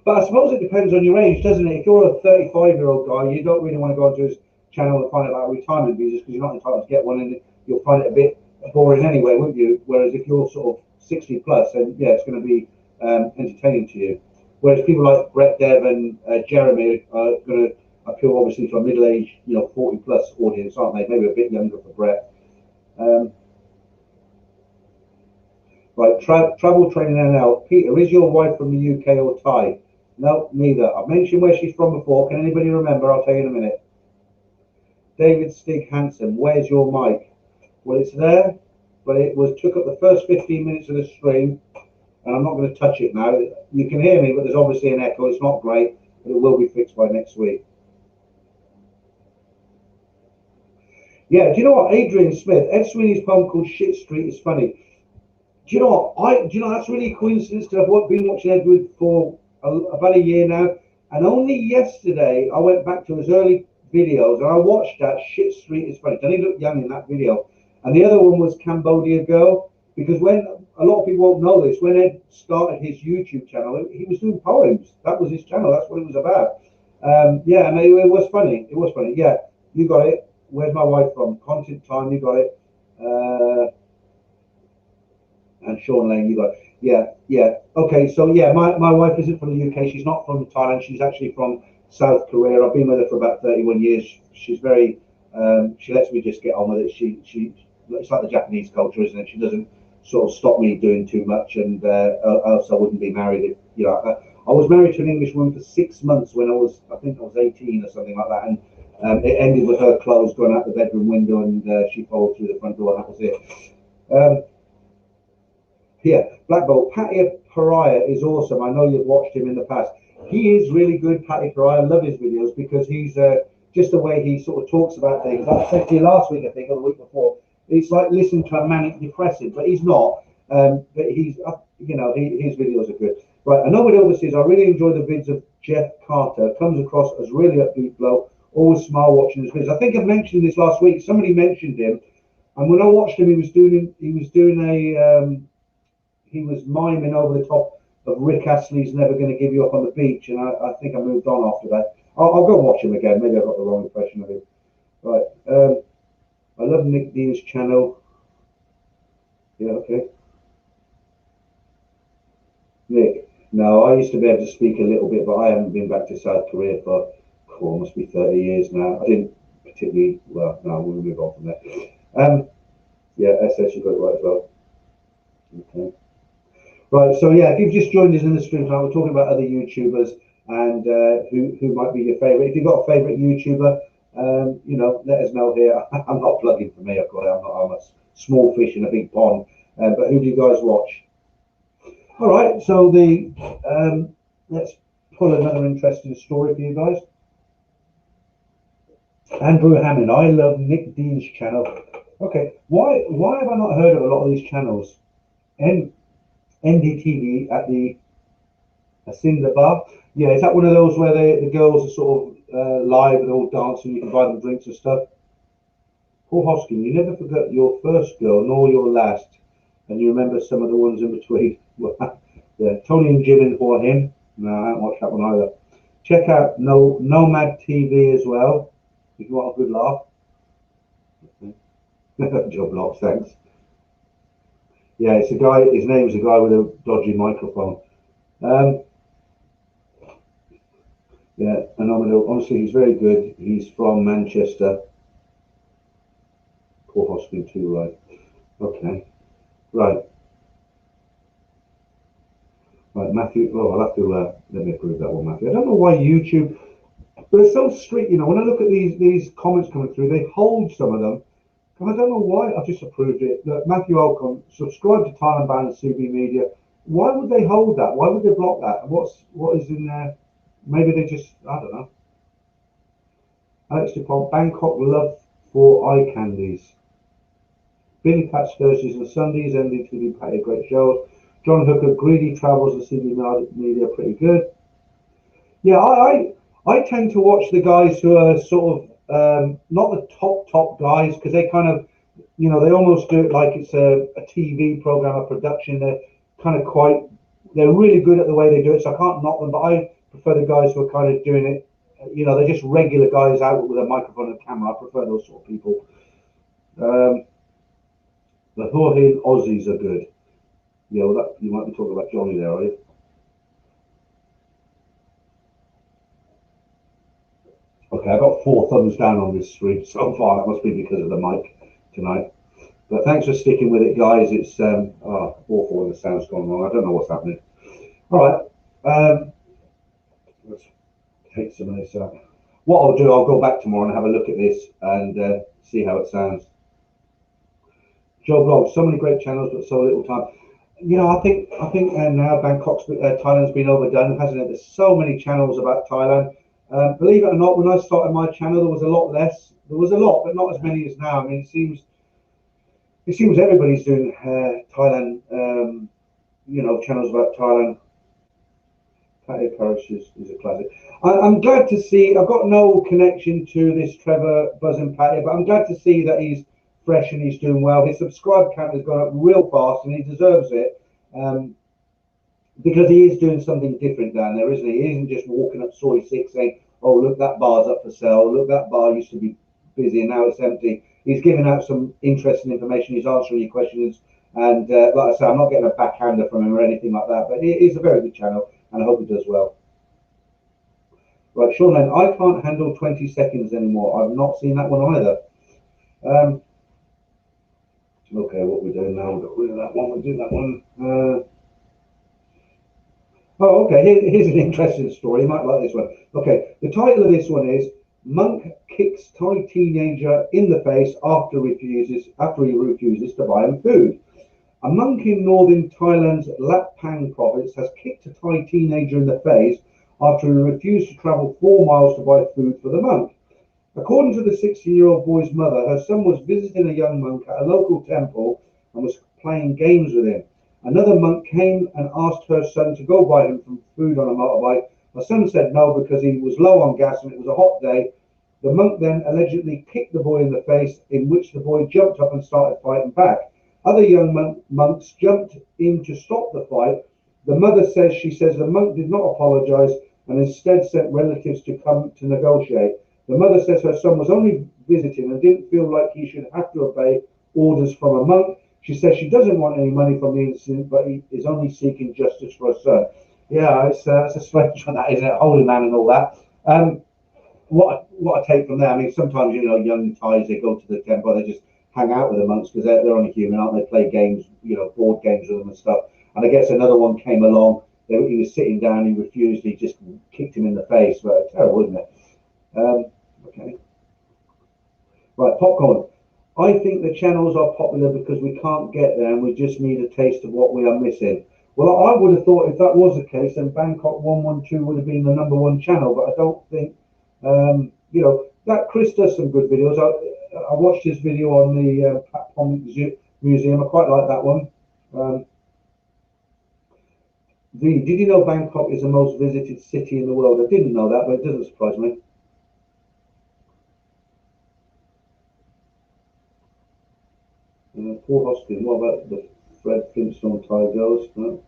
But I suppose it depends on your age, doesn't it? If you're a 35-year-old guy, you don't really want to go onto his channel and find out about retirement visas because you're not entitled to get one, and you'll find it a bit boring anyway, wouldn't you? Whereas if you're sort of 60 plus, then yeah, it's going to be entertaining to you. Whereas people like Brett, Dev, and Jeremy are going to appeal obviously to a middle-aged, 40 plus audience, aren't they? Maybe a bit younger for Brett. Right, travel training NL. Peter, is your wife from the UK or Thai? No, neither. I've mentioned where she's from before. Can anybody remember? I'll tell you in a minute. David Stig Hansen, where's your mic? Well, it's there, but it took up the first 15 minutes of the stream, and I'm not going to touch it now. You can hear me, but there's obviously an echo. It's not great, but it will be fixed by next week. Yeah, do you know what? Adrian Smith, Ed Sweeney's poem called Shit Street is funny. Do you know what? Do you know that's really a coincidence because I've been watching Edward for about a year now, and only yesterday I went back to his early videos and I watched that. Shit Street is funny. Doesn't he look young in that video? And the other one was Cambodia Girl, because when a lot of people won't know this, when Ed started his YouTube channel, he was doing poems. That was his channel. That's what it was about. Yeah, and it was funny. It was funny. Yeah, you got it. Where's my wife from? Content Time. You got it. And Sean Lane, you got it. Yeah, yeah. Okay, so yeah, my wife isn't from the UK. She's not from Thailand. She's actually from South Korea. I've been with her for about 31 years. She's very, she lets me just get on with it. It's like the Japanese culture, isn't it? She doesn't sort of stop me doing too much, and else I wouldn't be married. If, you know, I was married to an English woman for 6 months when I think I was 18 or something like that, and it ended with her clothes going out the bedroom window, and she followed through the front door, and that was it. Yeah, Black Bolt. Patty Pariah is awesome. I know you've watched him in the past. He is really good, Patty Pariah. I love his videos because he's just the way he sort of talks about things. I said to you last week, I think, or the week before, it's like listening to a manic depressive, but he's not. But he's, you know, his videos are good. Right, I know what Elvis is. I really enjoy the vids of Jeff Carter. Comes across as really upbeat bloke. Always smile watching his videos. I think I mentioned this last week. Somebody mentioned him, and when I watched him, he was miming over the top of Rick Astley's "Never Gonna Give You Up on the Beach," and I think I moved on after that. I'll go watch him again. Maybe I got the wrong impression of him. Right. I love Nick Dean's channel. Yeah, okay. Nick, no, I used to be able to speak a little bit, but I haven't been back to South Korea for, must be 30 years now. I didn't particularly, well, no, we'll move on from there. Yeah, SS, you got it right as well. Okay. Right, so yeah, if you've just joined us in the stream tonight, we're talking about other YouTubers and who might be your favourite. If you've got a favourite YouTuber, you know, let us know here. I'm not plugging for me, of course. I'm a small fish in a big pond. But who do you guys watch? All right, so let's pull another interesting story for you guys. Andrew Hammond. I love Nick Dean's channel. Okay, why have I not heard of a lot of these channels? NDTV at the Singa Bar. Yeah, is that one of those where the girls are sort of live and all dancing? You can buy them drinks and stuff. Paul Hoskin, you never forget your first girl nor your last, and you remember some of the ones in between. Yeah, Tony and Jim in for him. No, I haven't watched that one either. Check out Nomad TV as well if you want a good laugh. Job lots, thanks. Yeah, it's a guy. His name's a guy with a dodgy microphone. Yeah, and honestly, he's very good. He's from Manchester. Paul Hoskin too, right? Okay, right. Right, Matthew. Oh, I'll have to let me approve that one, Matthew. I don't know why YouTube, but it's so strict. You know, when I look at these comments coming through, they hold some of them. And I don't know why. I've just approved it. Look, Matthew Alcon, subscribe to Thailand Bound and CB Media. Why would they hold that? Why would they block that? What is in there? Maybe they just, I don't know. Alex DuPont, Bangkok love for eye candies. Billy Pat's Thursdays and Sundays, NDTV Patty, great shows. John Hooker, Greedy Travels and CB Media, pretty good. Yeah, I tend to watch the guys who are sort of not the top guys, because they kind of, you know, they almost do it like it's a TV program, a production. They're kind of they're really good at the way they do it, so I can't knock them, but I prefer the guys who are kind of doing it, you know, they're just regular guys out with a microphone and a camera. I prefer those sort of people. The Hua-Hin Aussies are good. Yeah, well, you might be talking about Johnny there, are you? Okay, I got 4 thumbs down on this stream so far. That must be because of the mic tonight. But thanks for sticking with it, guys. It's awful when the sound's gone wrong. I don't know what's happening. All right, let's take some of this out. What I'll do, I'll go back tomorrow and have a look at this and see how it sounds. Joe Blog, so many great channels, but so little time. you know, I think now Thailand's been overdone, hasn't it? There's so many channels about Thailand. Believe it or not, when I started my channel, there was a lot less. There was a lot, but not as many as now. I mean, it seems everybody's doing Thailand. You know, channels about Thailand. Patty Parish is a classic. I'm glad to see. I've got no connection to this Trevor Buzzing Patty, but I'm glad to see that he's fresh and he's doing well. His subscribe count has gone up real fast, and he deserves it. Because he is doing something different down there, isn't he? He isn't just walking up Soy 6 saying, oh, look, that bar's up for sale. Look, that bar used to be busy and now it's empty. He's giving out some interesting information. He's answering your questions. And like I say, I'm not getting a backhander from him or anything like that, but he's a very good channel and I hope he does well. Right, Sean Lane, I can't handle 20 seconds anymore. I've not seen that one either. Okay, what we're doing now, we've got rid of that one, we'll do that one. Oh, okay. Here's an interesting story. You might like this one. Okay, the title of this one is Monk Kicks Thai Teenager in the Face after he refuses to buy him food. A monk in northern Thailand's Lapang province has kicked a Thai teenager in the face after he refused to travel 4 miles to buy food for the monk. According to the 16-year-old boy's mother, her son was visiting a young monk at a local temple and was playing games with him. Another monk came and asked her son to go buy him some food on a motorbike. Her son said no because he was low on gas and it was a hot day. The monk then allegedly kicked the boy in the face, in which the boy jumped up and started fighting back. Other young monks jumped in to stop the fight. The mother says the monk did not apologize and instead sent relatives to come to negotiate. The mother says her son was only visiting and didn't feel like he should have to obey orders from a monk. She says she doesn't want any money from the incident, but he is only seeking justice for her son. Yeah, it's a strange one, that, isn't it? Holy man and all that. What I take from there, I mean, sometimes, you know, young Thais, they go to the temple, they just hang out with the monks because they're only human, aren't they? Play games, you know, board games with them and stuff. And I guess another one came along, he was sitting down, he refused, he just kicked him in the face. But terrible, isn't it? Okay. Right, popcorn. I think the channels are popular because we can't get there and we just need a taste of what we are missing. Well, I would have thought if that was the case, then Bangkok 112 would have been the #1 channel, but I don't think, you know, that Chris does some good videos. I watched his video on the Patpong Museum. I quite like that one. Did you know Bangkok is the most visited city in the world? I didn't know that, but it doesn't surprise me. Paul Hoskin, what about the Fred Flintstone Thai Girls? No?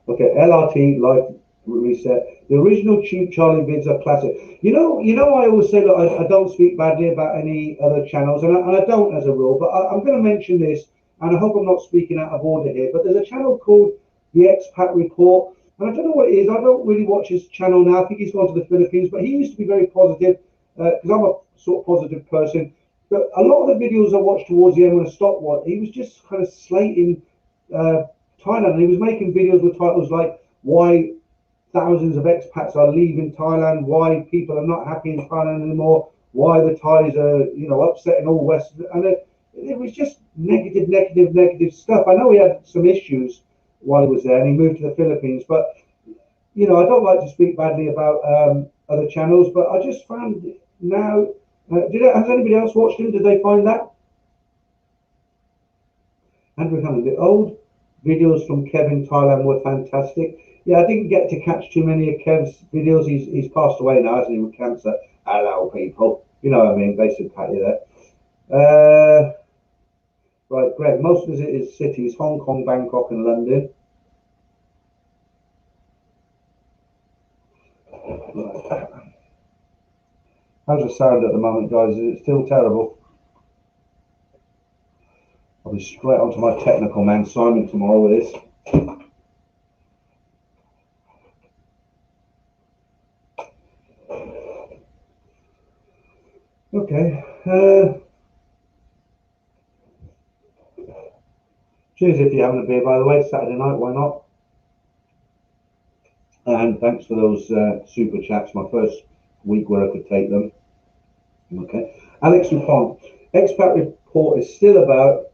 Okay, LRT Life Reset. The original Cheap Charlie vids are classic. You know, I always say that I don't speak badly about any other channels, and I don't as a rule, but I'm going to mention this, and I hope I'm not speaking out of order here, but there's a channel called The Expat Report, and I don't know what it is. I don't really watch his channel now. I think he's gone to the Philippines, but he used to be very positive, because I'm a sort of positive person. But a lot of the videos I watched towards the end when I stopped watching, he was just kind of slating Thailand. And he was making videos with titles like why thousands of expats are leaving Thailand, why people are not happy in Thailand anymore, why the Thais are, you know, upsetting all Western. And it was just negative stuff. I know he had some issues while he was there and he moved to the Philippines, but, you know, I don't like to speak badly about other channels, but I just found now, has anybody else watched him? Did they find that? Andrew Hammond, the old videos from Kevin Thailand were fantastic. Yeah, I didn't get to catch too many of Kev's videos. He's passed away now, hasn't he, with cancer? Hello, people. You know what I mean? Basic patty there. Right, Greg. Most visited cities: Hong Kong, Bangkok, and London. Right. How's the sound at the moment, guys? Is it still terrible? I'll be straight onto my technical man Simon tomorrow with this. Okay. Cheers if you're having a beer, by the way. Saturday night, why not? And thanks for those super chats. My first week where I could take them. Okay. Alex Dupont. Expat Report is still about.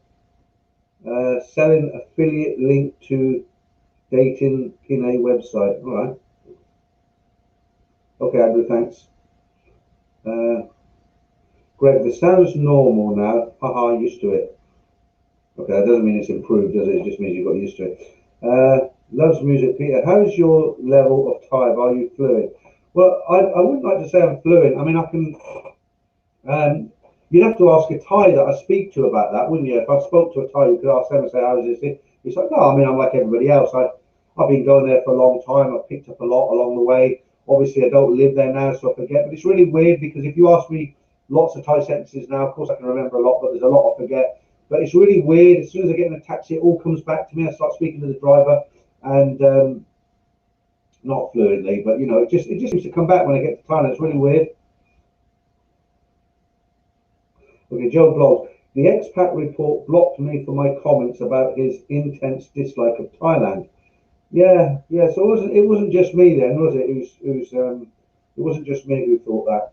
Selling affiliate link to dating in a website. All right. Okay, Andrew, thanks. Greg, this sounds normal now. Haha, used to it. Okay, that doesn't mean it's improved, does it? It just means you got used to it. Loves music, Peter. How's your level of Thai? Are you fluent? Well, I wouldn't like to say I'm fluent. I mean, I can. You'd have to ask a Thai that I speak to about that, wouldn't you? If I spoke to a Thai, you could ask them and say, "How is this?" It's like, no, I mean, I'm like everybody else. I've been going there for a long time. I've picked up a lot along the way. Obviously, I don't live there now, so I forget. But it's really weird because if you ask me lots of Thai sentences now, of course I can remember a lot, but there's a lot I forget. But it's really weird. As soon as I get in a taxi, it all comes back to me. I start speaking to the driver, and not fluently, but you know, it just seems to come back when I get to Thailand. It's really weird. Okay, Joe blogs. The expat report blocked me for my comments about his intense dislike of Thailand. Yeah, yeah. So it wasn't just me then, was it? It wasn't just me who thought that.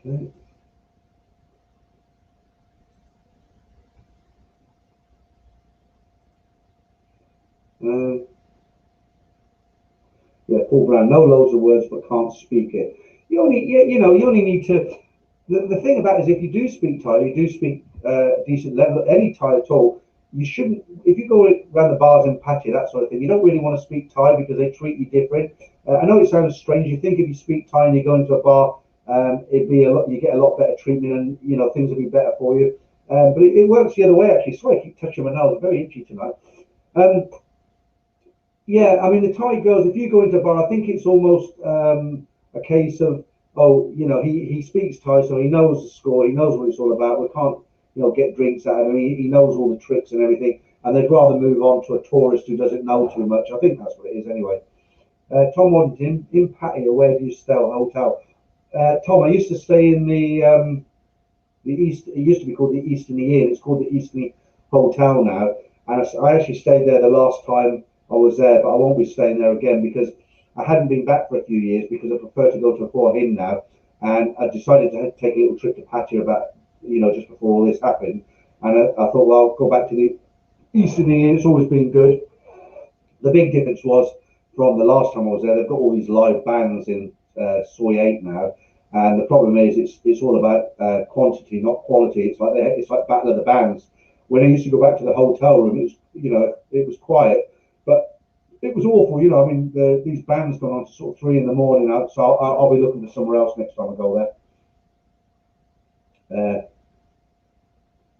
Okay. Uh, yeah, Paul Brown. Know loads of words but can't speak it. You only need to. The thing about it is if you do speak Thai, you do speak decent level, any Thai at all, you shouldn't, if you go around the bars and patio, that sort of thing, you don't really want to speak Thai because they treat you different. I know it sounds strange. You think if you speak Thai and you go into a bar, it'd be a lot, you get a lot better treatment and, you know, things will be better for you. But it works the other way, actually. Sorry, I keep touching my nose. I'm very itchy tonight. Um, yeah, I mean, the Thai girls, if you go into a bar, I think it's almost a case of, oh, you know, he speaks Thai, so he knows the score, he knows what it's all about. We can't, you know, get drinks out of him. He knows all the tricks and everything, and they'd rather move on to a tourist who doesn't know too much. I think that's what it is anyway. Tom Waddington, in Pattaya, where do you stay at hotel? Tom, I used to stay in the East. It used to be called the Eastern Inn. It's called the Eastern Hotel now, and I actually stayed there the last time I was there, but I won't be staying there again because I hadn't been back for a few years because I prefer to go to a Four Hin now, and I decided to take a little trip to Pattaya about, you know, just before all this happened, and I thought, well, I'll go back to the Eastern Inn. It's always been good. The big difference was from the last time I was there, they've got all these live bands in Soy 8 now, and the problem is it's all about quantity, not quality. It's like Battle of the Bands. When I used to go back to the hotel room, it was, you know, it was quiet, but it was awful. You know, I mean, these bands gone on to sort of 3 in the morning out, so I'll be looking for somewhere else next time I go there.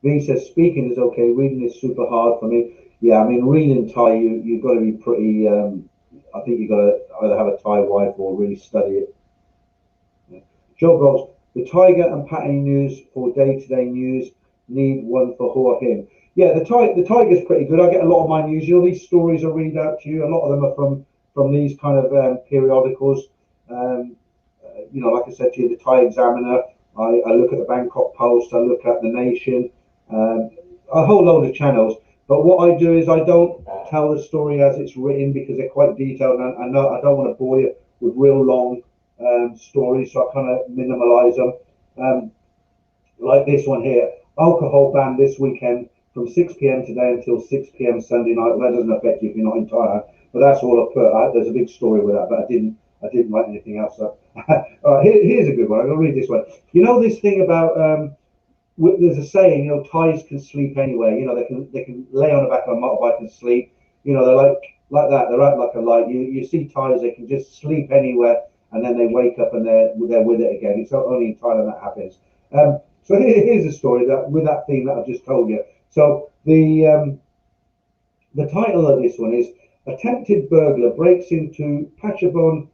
V says speaking is okay, reading is super hard for me. Yeah, I mean, reading Thai, you've got to be pretty. I think you've got to either have a Thai wife or really study it. Yeah. Joe goes, the Tiger and Patty news for day-to-day news need one for Hua Hin. Yeah, the Tiger's pretty good. I get a lot of my news. You know, these stories I read out to you. A lot of them are from these kind of periodicals. You know, like I said to you, the Thai Examiner. I look at the Bangkok Post. I look at the Nation. Um, a whole load of channels. But what I do is I don't tell the story as it's written because they're quite detailed, and I know I don't want to bore you with real long stories, so I kind of minimalize them. Like this one here, alcohol ban this weekend from 6 p.m. today until 6 p.m. Sunday night. Well, that doesn't affect you if you're not in Thailand, but that's all I put. There's a big story with that, but I didn't write anything else up. All right, here's a good one. I'm gonna read this one. You know this thing about there's a saying, you know, Thais can sleep anywhere. You know, they can lay on the back of a motorbike and sleep. You know, they're like that. They're out like a light. You see Thais, they can just sleep anywhere, and then they wake up and they're with it again. It's only in Thailand that happens. So here's a story that with that theme that I've just told you. So the title of this one is Attempted Burglar Breaks into Pechenburn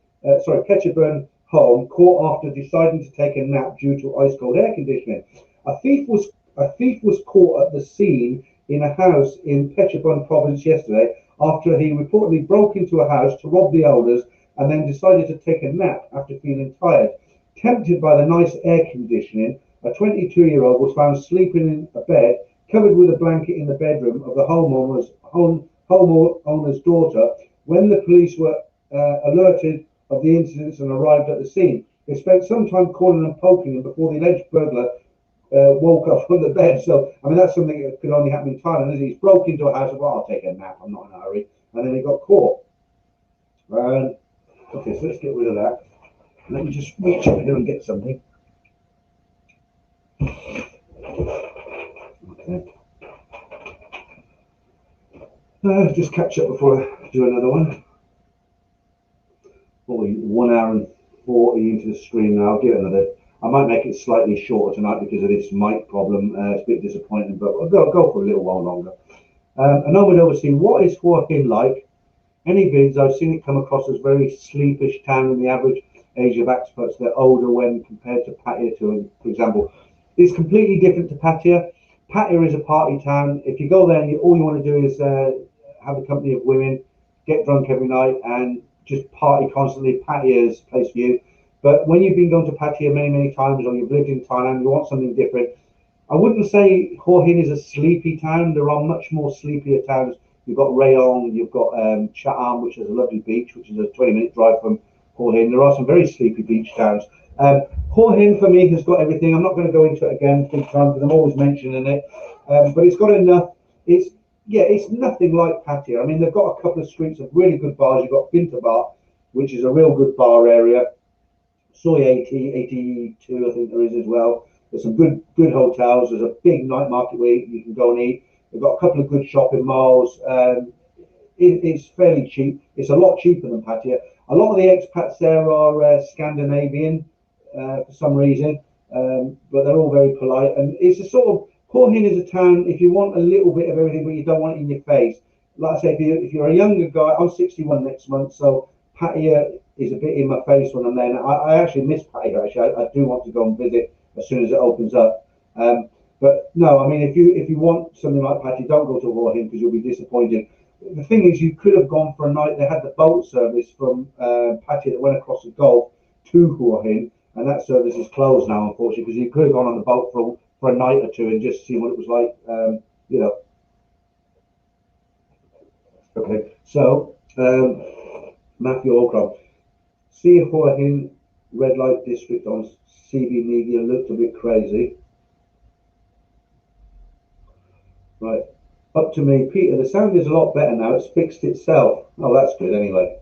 home caught after deciding to take a nap due to ice cold air conditioning. A thief was caught at the scene in a house in Pechenburn province yesterday after he reportedly broke into a house to rob the owners and then decided to take a nap after feeling tired. Tempted by the nice air conditioning, a 22-year-old was found sleeping in a bed covered with a blanket in the bedroom of the homeowner's daughter when the police were alerted of the incidents and arrived at the scene. They spent some time calling and poking him before the alleged burglar woke up from the bed. So, I mean, that's something that could only happen in Thailand. He's broke into a house. Well, I'll take a nap. I'm not in a hurry. And then he got caught. Okay, so let's get rid of that. Let me just reach over here and get something. Okay. Just catch up before I do another one. 1 hour and 40 into the stream now. I'll give it another. I might make it slightly shorter tonight because of this mic problem. It's a bit disappointing, but I'll go for a little while longer. And I would obviously, what is Hua Hin like? Any vids, I've seen it come across as very sleepish town in the average age of expats. They're older when compared to Pattaya, for example. It's completely different to Pattaya. Pattaya is a party town. If you go there and all you want to do is have a company of women, get drunk every night, and just party constantly, Pattaya is a place for you. But when you've been going to Pattaya many, many times, or you've lived in Thailand, you want something different. I wouldn't say Hua Hin is a sleepy town. There are much more sleepier towns. You've got Rayong, you've got Shoutout, which is a lovely beach, which is a 20-minute drive from Hua Hin. There are some very sleepy beach towns. Hua Hin for me has got everything. I'm not going to go into it again big time because I'm always mentioning it, but it's got enough. It's nothing like Pattaya. I mean, they've got a couple of streets of really good bars. You've got Binta Bar, which is a real good bar area. Soy 82, I think there is as well. There's some good hotels. There's a big night market where you can go and eat. They've got a couple of good shopping malls. It's fairly cheap. It's a lot cheaper than Pattaya. A lot of the expats there are Scandinavian for some reason, but they're all very polite. And it's a sort of, Hua Hin is a town, if you want a little bit of everything, but you don't want it in your face. Like I say, if you're a younger guy, I'm 61 next month, so Pattaya is a bit in my face when I'm there. And I actually miss Pattaya, actually. I do want to go and visit as soon as it opens up. But no, I mean, if you want something like Pattaya, don't go to Hua Hin because you'll be disappointed. The thing is, you could have gone for a night. They had the boat service from Pattaya that went across the Gulf to Hua Hin, and that service is closed now, unfortunately, because you could have gone on the boat for a night or two and just seen what it was like, you know. Okay, so Matthew Olcroft, see Hua Hin red light district on CB media looked a bit crazy. Right, up to me, Peter. The sound is a lot better now. It's fixed itself. Oh, that's good. Anyway,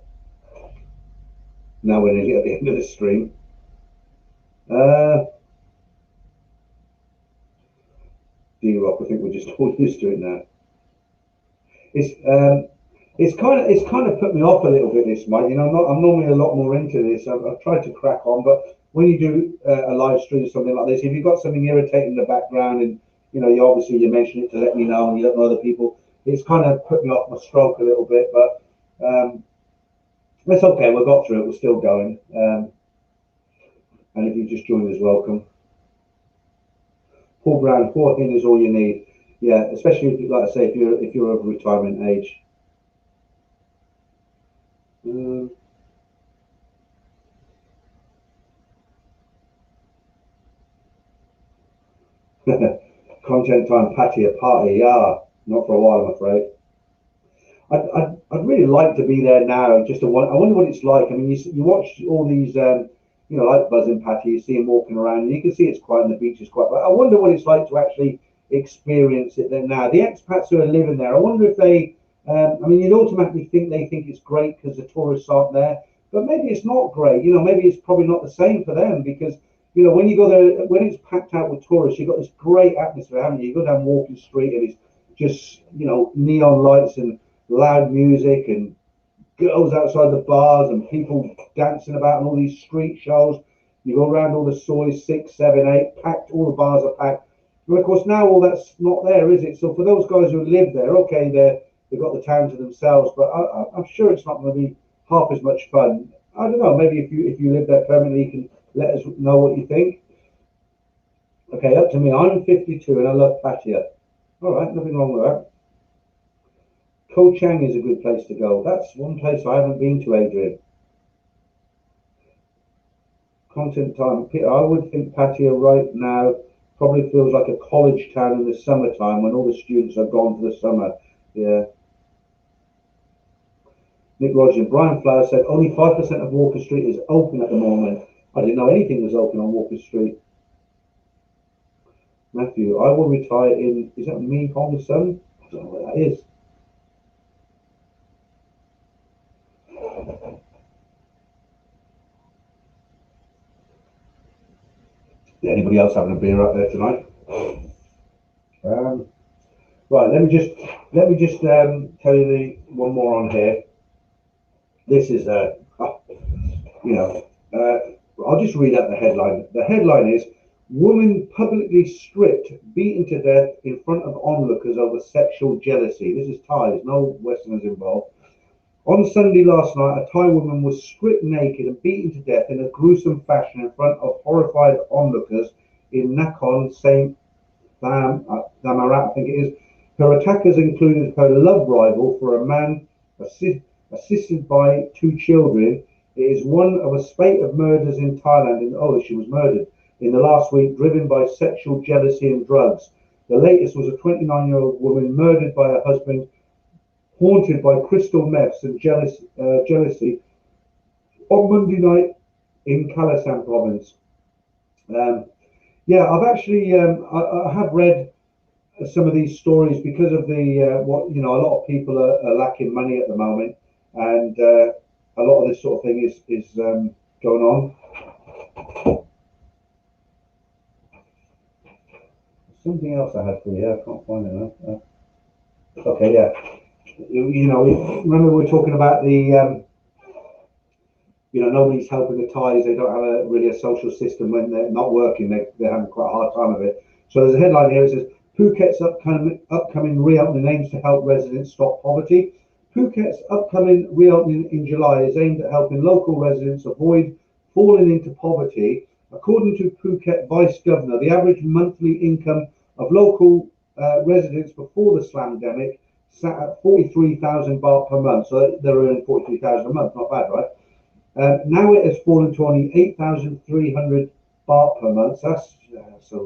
now we're nearly at the end of the stream. D-Rock, I think we're just all used to it now. It's kind of put me off a little bit, this, Mike. You know, I'm normally a lot more into this. I've tried to crack on, but when you do a live stream or something like this, if you've got something irritating in the background, and you know, you mention it to let me know, and you let know other people, it's kind of put me off my stroke a little bit. But it's okay. We got through it. We're still going. And if you just joined us, welcome. Paul Brown, Hua Hin is all you need. Yeah, especially if, like I say, if you're of retirement age. Content time, Pattaya party, yeah, not for a while, I'm afraid. I'd really like to be there now. I wonder what it's like. I mean, you watch all these, you know, like Buzz and Patty. You see them walking around, and you can see it's quiet, and the beach is quiet. But I wonder what it's like to actually experience it there now. The expats who are living there, I wonder if they. I mean, you'd automatically think they think it's great because the tourists aren't there, but maybe it's not great. You know, maybe it's probably not the same for them because, you know, when you go there, when it's packed out with tourists, you've got this great atmosphere, haven't you? You go down Walking Street and it's just, you know, neon lights and loud music and girls outside the bars and people dancing about and all these street shows. You go around all the soys, 6, 7, 8, packed, all the bars are packed. And of course, now all that's not there, is it? So for those guys who live there, okay, they've got the town to themselves, but I'm sure it's not going to be half as much fun. I don't know, maybe if you live there permanently, you can let us know what you think. Okay, up to me. I'm 52 and I love Pattaya. All right, nothing wrong with that. Koh Chang is a good place to go. That's one place I haven't been to, Adrian. Content time. Peter, I would think Pattaya right now probably feels like a college town in the summertime when all the students are gone for the summer. Yeah. Nick Rogers and Brian Flower said only 5% of Walker Street is open at the moment. I didn't know anything was open on Walker Street. Matthew, I will retire in, is that me, Hong Son? I don't know what that is. Anybody else having a beer up there tonight? Right, let me just tell you the one more on here. This is I'll just read out the headline. The headline is "Woman publicly stripped, beaten to death in front of onlookers over sexual jealousy." This is Thai. There's no Westerners involved. On Sunday last night, a Thai woman was stripped naked and beaten to death in a gruesome fashion in front of horrified onlookers in Nakhon Saint Damarat, I think it is. Her attackers included her love rival for a man, assisted by two children. It is one of a spate of murders in Thailand, and she was murdered in the last week, driven by sexual jealousy and drugs. The latest was a 29-year-old woman murdered by her husband, haunted by crystal meths and jealousy on Monday night in Kalasan province. I've actually I have read some of these stories because of the a lot of people are lacking money at the moment, and a lot of this sort of thing is going on. Something else I had for you. I can't find it now. Okay, yeah. Remember we were talking about the nobody's helping the Thais. They don't have really a social system when they're not working. They're having quite a hard time of it. So there's a headline here. It says Phuket's upcoming reopening aims to help residents stop poverty. Phuket's upcoming reopening in July is aimed at helping local residents avoid falling into poverty. According to Phuket Vice Governor, the average monthly income of local residents before the slamdemic sat at 43,000 baht per month. So they're earning 43,000 a month. Not bad, right? Now it has fallen to only 8,300 baht per month. That's a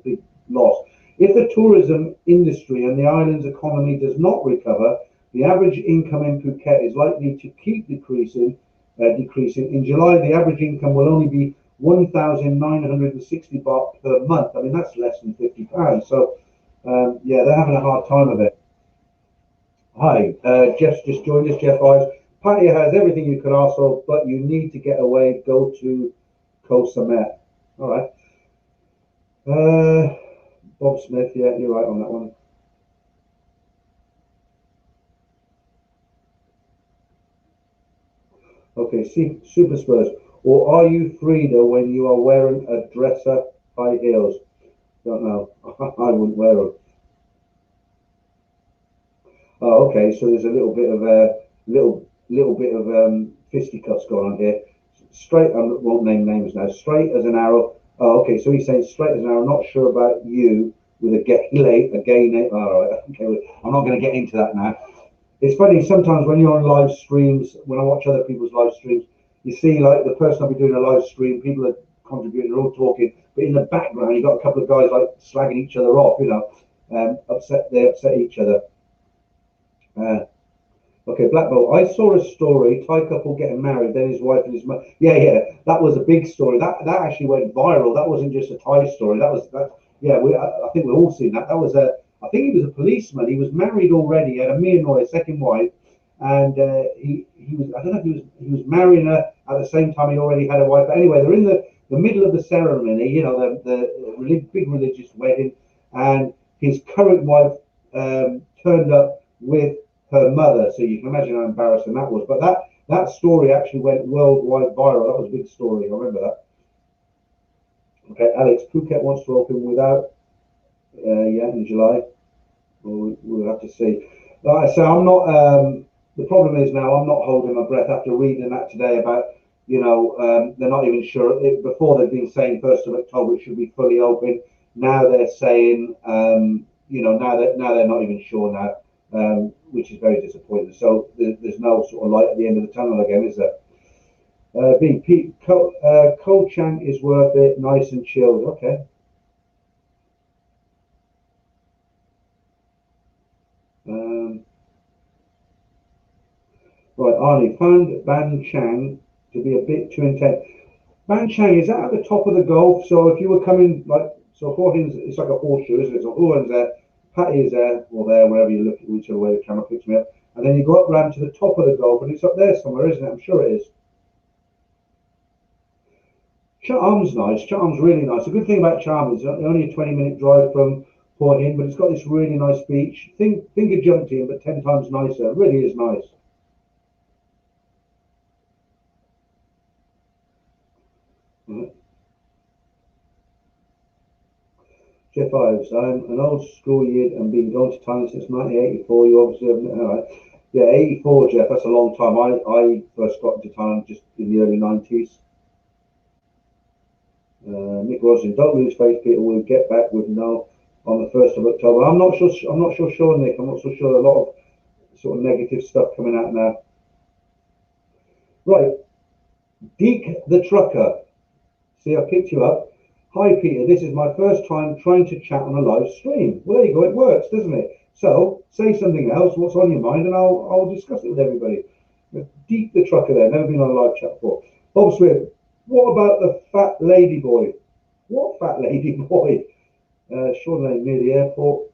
big loss. If the tourism industry and the island's economy does not recover, the average income in Phuket is likely to keep decreasing. In July, the average income will only be 1,960 baht per month. I mean, that's less than £50. So, they're having a hard time of it. Hi, Jeff's just joined us. Jeff Ives. Pattaya has everything you could ask for, but you need to get away. Go to Koh Samet. All right. Bob Smith, yeah, you're right on that one. Okay, see, Super Spurs. Or are you Frida when you are wearing a dresser, high heels? Don't know. I wouldn't wear them. Oh, okay. So there's a little bit of fisticuffs going on here. Straight. I won't name names now. Straight as an arrow. Oh, okay. So he's saying straight as an arrow. Not sure about you with a gay name. All right. Okay. I'm not going to get into that now. It's funny sometimes when you're on live streams. When I watch other people's live streams, you see like the person I'll be doing a live stream. People are contributing. They're all talking, but in the background you've got a couple of guys like slagging each other off. They upset each other. Okay, Black Bolt. I saw a story, Thai couple getting married, then his wife and his mother. Yeah, that was a big story. That actually went viral. That wasn't just a Thai story. That. Yeah, I think we've all seen that. That was I think he was a policeman. He was married already, had a Myanmar, a second wife, and he was. I don't know if he was marrying her at the same time he already had a wife. But anyway, they're in the middle of the ceremony. The big religious wedding, and his current wife turned up with her mother, so you can imagine how embarrassing that was. But that story actually went worldwide viral. That was a big story. I remember that. Okay, Alex, Phuket wants to open without, in July. We'll have to see. Like I say, I'm not. The problem is now I'm not holding my breath after reading that today about. They're not even sure. Before they've been saying 1st of October it should be fully open. Now they're saying, now they're not even sure now. Which is very disappointing. So there's no sort of light at the end of the tunnel again, is there? BP, Koh Chang is worth it, nice and chilled. Okay. Right, Arnie, found Ban Chang to be a bit too intense. Ban Chang, is that at the top of the Gulf? So if you were coming like So Port Hin's, it's like a horseshoe, isn't it? So Owen's there, Patty is there, or there, wherever you look, whichever way the camera picks me up. And then you go up round to the top of the Gulf, and it's up there somewhere, isn't it? I'm sure it is. Charm's nice. Charm's really nice. The good thing about Charm is only a 20-minute drive from Port Hin, but it's got this really nice beach. Think of Jumped In, but 10 times nicer. It really is nice. Jeff Ives, I'm an old school yid and been going to Thailand since 1984. You obviously haven't. All right. Yeah, 84, Jeff. That's a long time. I first got into Thailand just in the early 90s. Nick Rosin, don't lose faith, Peter. We'll get back with no on the 1st of October. I'm not sure, Nick. I'm not so sure. A lot of sort of negative stuff coming out now. Right, Deke the Trucker. See, I picked you up. Hi, Peter. This is my first time trying to chat on a live stream. Well, there you go. It works, doesn't it? So say something else. What's on your mind, and I'll discuss it with everybody. Deke the Trucker. There, never been on a live chat before. Bob Swift. What about the fat lady boy? What fat lady boy? Sean Lane near the airport.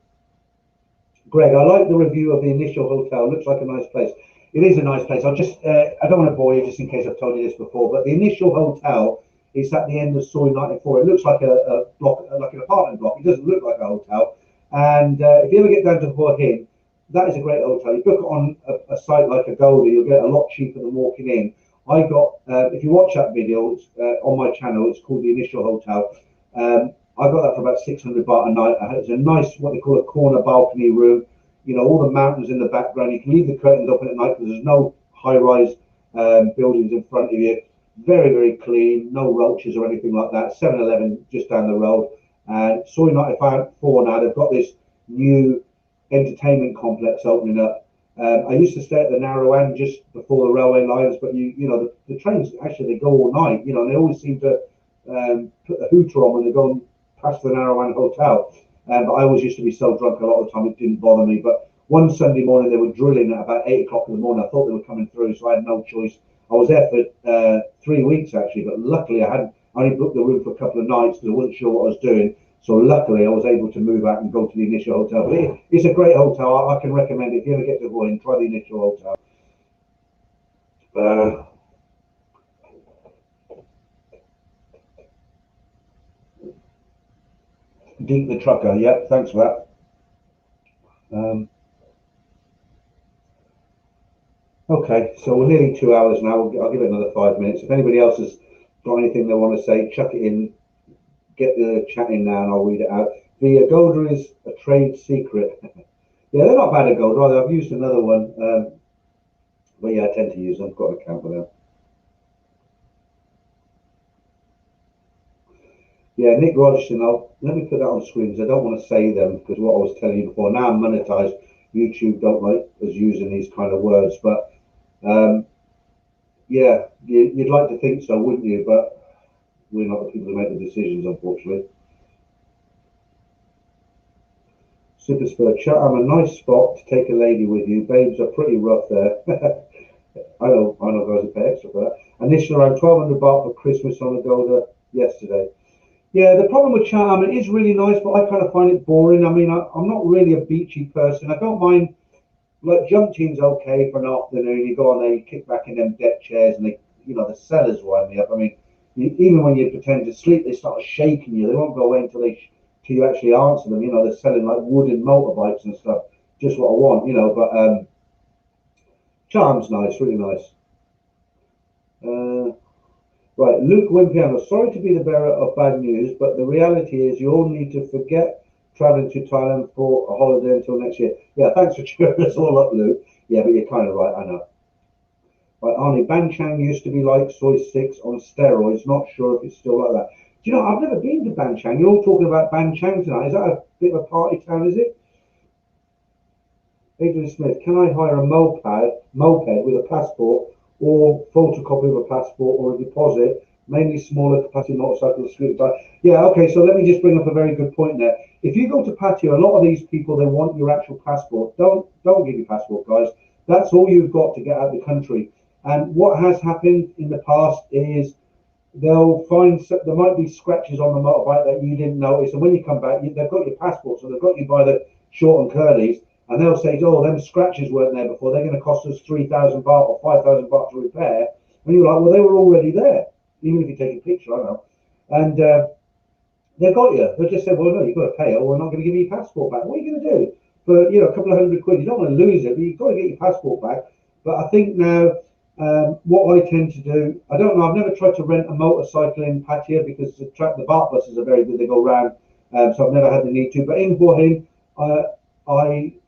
Greg, I like the review of the initial hotel. Looks like a nice place. It is a nice place. I don't want to bore you just in case I've told you this before, but the initial hotel is at the end of Soy 94. It looks like a block, like an apartment block. It doesn't look like a hotel. And if you ever get down to Port Hin, that is a great hotel. You book it on a site like Agoda, you'll get a lot cheaper than walking in. I got, if you watch that video on my channel, it's called The Initial Hotel. I got that for about 600 baht a night. It's a nice, what they call a corner balcony room. You know, all the mountains in the background. You can leave the curtains open at night because there's no high-rise buildings in front of you. Very, very clean. No roaches or anything like that. 7-Eleven just down the road. And Soy 94 now, they've got this new entertainment complex opening up. I used to stay at the Narawan just before the railway lines, but you know the trains actually they go all night. You know, and they always seem to put the hooter on when they're going past the Narawan hotel. But I always used to be so drunk a lot of the time it didn't bother me. But one Sunday morning they were drilling at about 8 o'clock in the morning. I thought they were coming through, so I had no choice. I was there for 3 weeks actually, but luckily I only booked the room for a couple of nights because I wasn't sure what I was doing. So luckily I was able to move out and go to the initial hotel. But it's a great hotel. I can recommend it. If you ever get to Hawaiian, try the initial hotel. Deke the Trucker. Yep, thanks for that. Okay, so we're nearly 2 hours now. I'll give it another 5 minutes. If anybody else has got anything they want to say, chuck it in. Get the chat in now and I'll read it out. The Agoda is a trade secret. Yeah, they're not bad Agoda either. I've used another one. But yeah, I tend to use them. I've got an account with them. Yeah, Nick Rogerson, let me put that on screen because I don't want to say them because what I was telling you before. Now I'm monetized. YouTube don't like us using these kind of words. But yeah, you'd like to think so, wouldn't you? But we're not the people who make the decisions, unfortunately. Super Spur, I'm a nice spot to take a lady with you. Babes are pretty rough there. I know guys who pay extra for that. Initially around 1,200 baht for Christmas on Agoda yesterday. Yeah, the problem with Charm, it is really nice, but I kind of find it boring. I mean, I'm not really a beachy person. I don't mind, like, Jumped In's okay for an afternoon. You go on there, you kick back in them deck chairs, and the sellers wind me up. I mean, even when you pretend to sleep, they start shaking you. They won't go away until you actually answer them. You know, they're selling like wooden motorbikes and stuff. Just what I want, you know. But Charm's nice, really nice. Right, Luke Wimpiano. Sorry to be the bearer of bad news, but the reality is you all need to forget traveling to Thailand for a holiday until next year. Yeah, thanks for cheering us all up, Luke. Yeah, but you're kind of right, I know. Right, Arnie, Banchang used to be like Soy 6 on steroids. Not sure if it's still like that. Do you know, I've never been to Banchang. You're all talking about Banchang tonight. Is that a bit of a party town, is it? Adrian Smith, can I hire a moped with a passport or photocopy of a passport or a deposit, mainly smaller capacity motorcycles, scooter? Yeah, okay, so let me just bring up a very good point there. If you go to Patio, a lot of these people, they want your actual passport. Don't give your passport, guys. That's all you've got to get out of the country. And what has happened in the past is they'll find there might be scratches on the motorbike that you didn't notice, and when you come back, they've got your passport, so they've got you by the short and curlies, and they'll say, "Oh, them scratches weren't there before. They're going to cost us 3,000 baht or 5,000 baht to repair." And you're like, "Well, they were already there, even if you take a picture, I know." And they got you. They just said, "Well, no, you've got to pay it, or we're not going to give you your passport back." What are you going to do for a couple of £100? You don't want to lose it, but you've got to get your passport back. But I think now. What I tend to do, I don't know, I've never tried to rent a motorcycle in Pattaya because the BART buses are very good, they go round, so I've never had the need to. But in Hua Hin,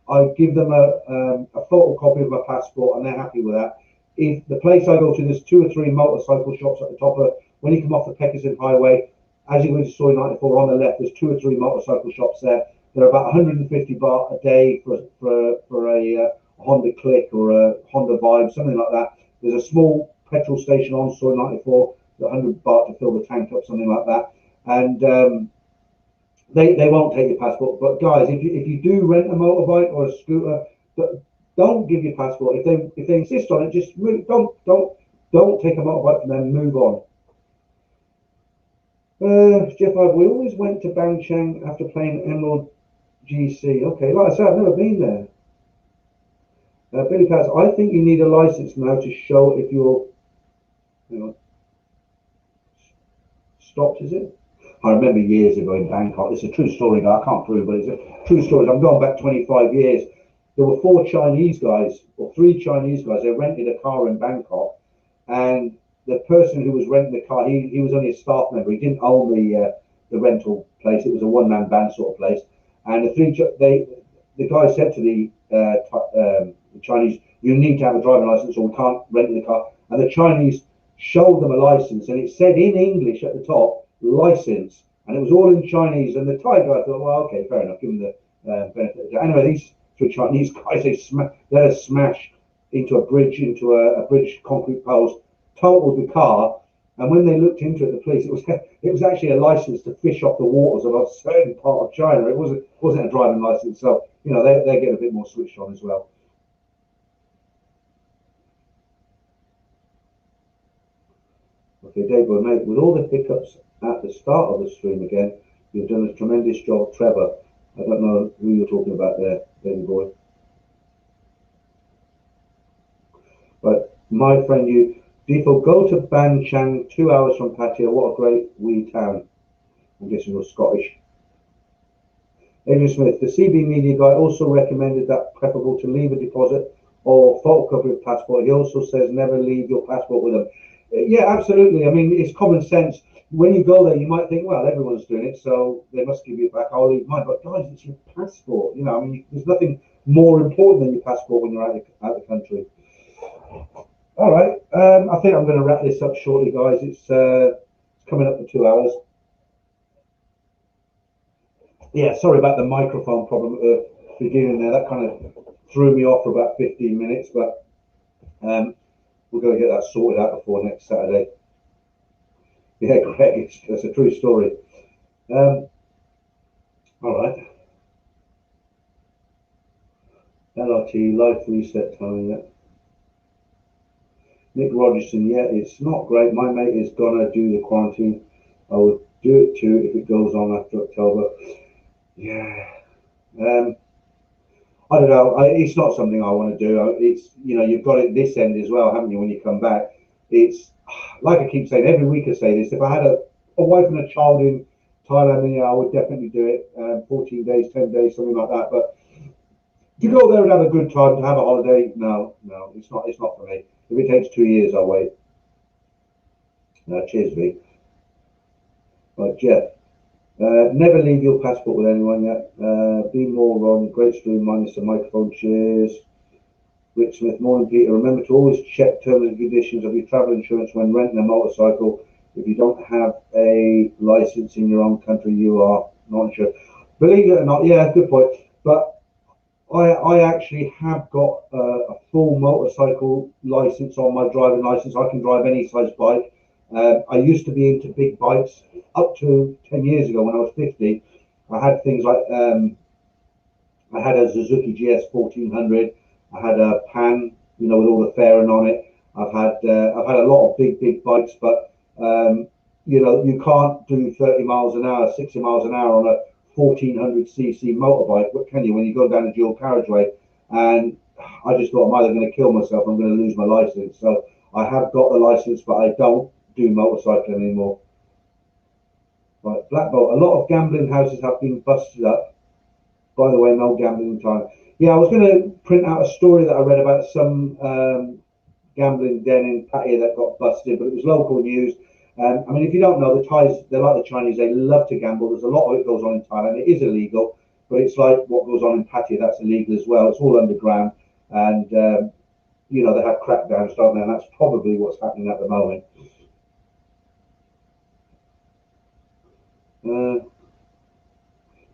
I give them a photocopy of my passport and they're happy with that. If the place I go to, there's 2 or 3 motorcycle shops at the top of, when you come off the Pekison Highway, as you go into Soy 94 on the left, there's 2 or 3 motorcycle shops there. They're about 150 baht a day for a Honda Click or a Honda Vibe, something like that. There's a small petrol station on Soy 94, 100 baht to fill the tank up, something like that. And they won't take your passport. But guys, if you do rent a motorbike or a scooter, don't give your passport. If they insist on it, just move. Don't take a motorbike from them. Move on. Jeff, we always went to Bangchang after playing Emerald GC. Okay, like I said, I've never been there. Billy Katz, I think you need a license now to show if you're, stopped, is it? I remember years ago in Bangkok, it's a true story, I can't prove, but it's a true story. I'm going back 25 years. There were 4 Chinese guys, or 3 Chinese guys, they rented a car in Bangkok, and the person who was renting the car, he was only a staff member, he didn't own the rental place, it was a one-man band sort of place, and the guy said to the Chinese, "You need to have a driving license or we can't rent the car." And the Chinese showed them a license and it said in English at the top, "license," and it was all in Chinese. And the Thai guy thought, well, okay, fair enough, give them the benefit of the doubt. Anyway, these 3 Chinese guys, they let us smash into a bridge, a bridge concrete post, totaled the car. And when they looked into it, the police, it was actually a license to fish off the waters of a certain part of China. It wasn't a driving license, so they get a bit more switched on as well. Okay, Dave, mate, with all the hiccups at the start of the stream again, you've done a tremendous job, Trevor. I don't know who you're talking about there, baby boy. But my friend, Defo, go to Ban Chang, 2 hours from Pattaya. What a great wee town. I'm guessing you're Scottish. Adrian Smith, the CB media guy also recommended that preferable to leave a deposit or photocopy of passport. He also says never leave your passport with them. Yeah, absolutely. I mean, it's common sense. When you go there, you might think, well, everyone's doing it, so they must give you it back. I'll leave mine. But guys, it's your passport. I mean, there's nothing more important than your passport when you're out of the country. All right. I think I'm going to wrap this up shortly, guys. It's coming up to 2 hours. Yeah, sorry about the microphone problem at the beginning there. That kind of threw me off for about 15 minutes, but we're going to get that sorted out before next Saturday. Yeah, Greg, that's a true story. All right. LRT, life reset time, yeah. Nick Rogerson, yeah, it's not great. My mate is going to do the quarantine. I would do it too if it goes on after October. Yeah. I don't know. It's not something I want to do. It's, you've got it this end as well, haven't you, when you come back? It's, like I keep saying, every week I say this, if I had a wife and a child in Thailand, I would definitely do it. 14 days, 10 days, something like that. But to go there and have a good time, to have a holiday, no, it's not for me. If it takes 2 years, I'll wait. Cheers, V. Right, Jeff. Never leave your passport with anyone yet. Be more on great stream minus the microphone. Cheers. Rick Smith, morning Peter. Remember to always check terms and conditions of your travel insurance when renting a motorcycle. If you don't have a license in your own country, you are not insured. Believe it or not, yeah, good point. But I actually have got a full motorcycle license on my driving license. I can drive any size bike. I used to be into big bikes up to 10 years ago when I was 50. I had things like I had a Suzuki GS 1400. I had a Pan, with all the fairing on it. I've had a lot of big bikes, but you know, you can't do 30 miles an hour, 60 miles an hour on a 1400cc motorbike, what can you, when you go down a dual carriageway? And I just thought, I'm either going to kill myself, I'm going to lose my license. So I have got the license, but I don't do motorcycling anymore. Right, Black Bolt, a lot of gambling houses have been busted up. By the way, no gambling in Thailand. Yeah, I was going to print out a story that I read about some gambling den in Pattaya that got busted, but it was local news. I mean, if you don't know, the Thais, they're like the Chinese, they love to gamble. There's a lot of it goes on in Thailand. It is illegal, but it's like what goes on in Pattaya, that's illegal as well. It's all underground, and you know, they have crackdowns, don't they? And that's probably what's happening at the moment.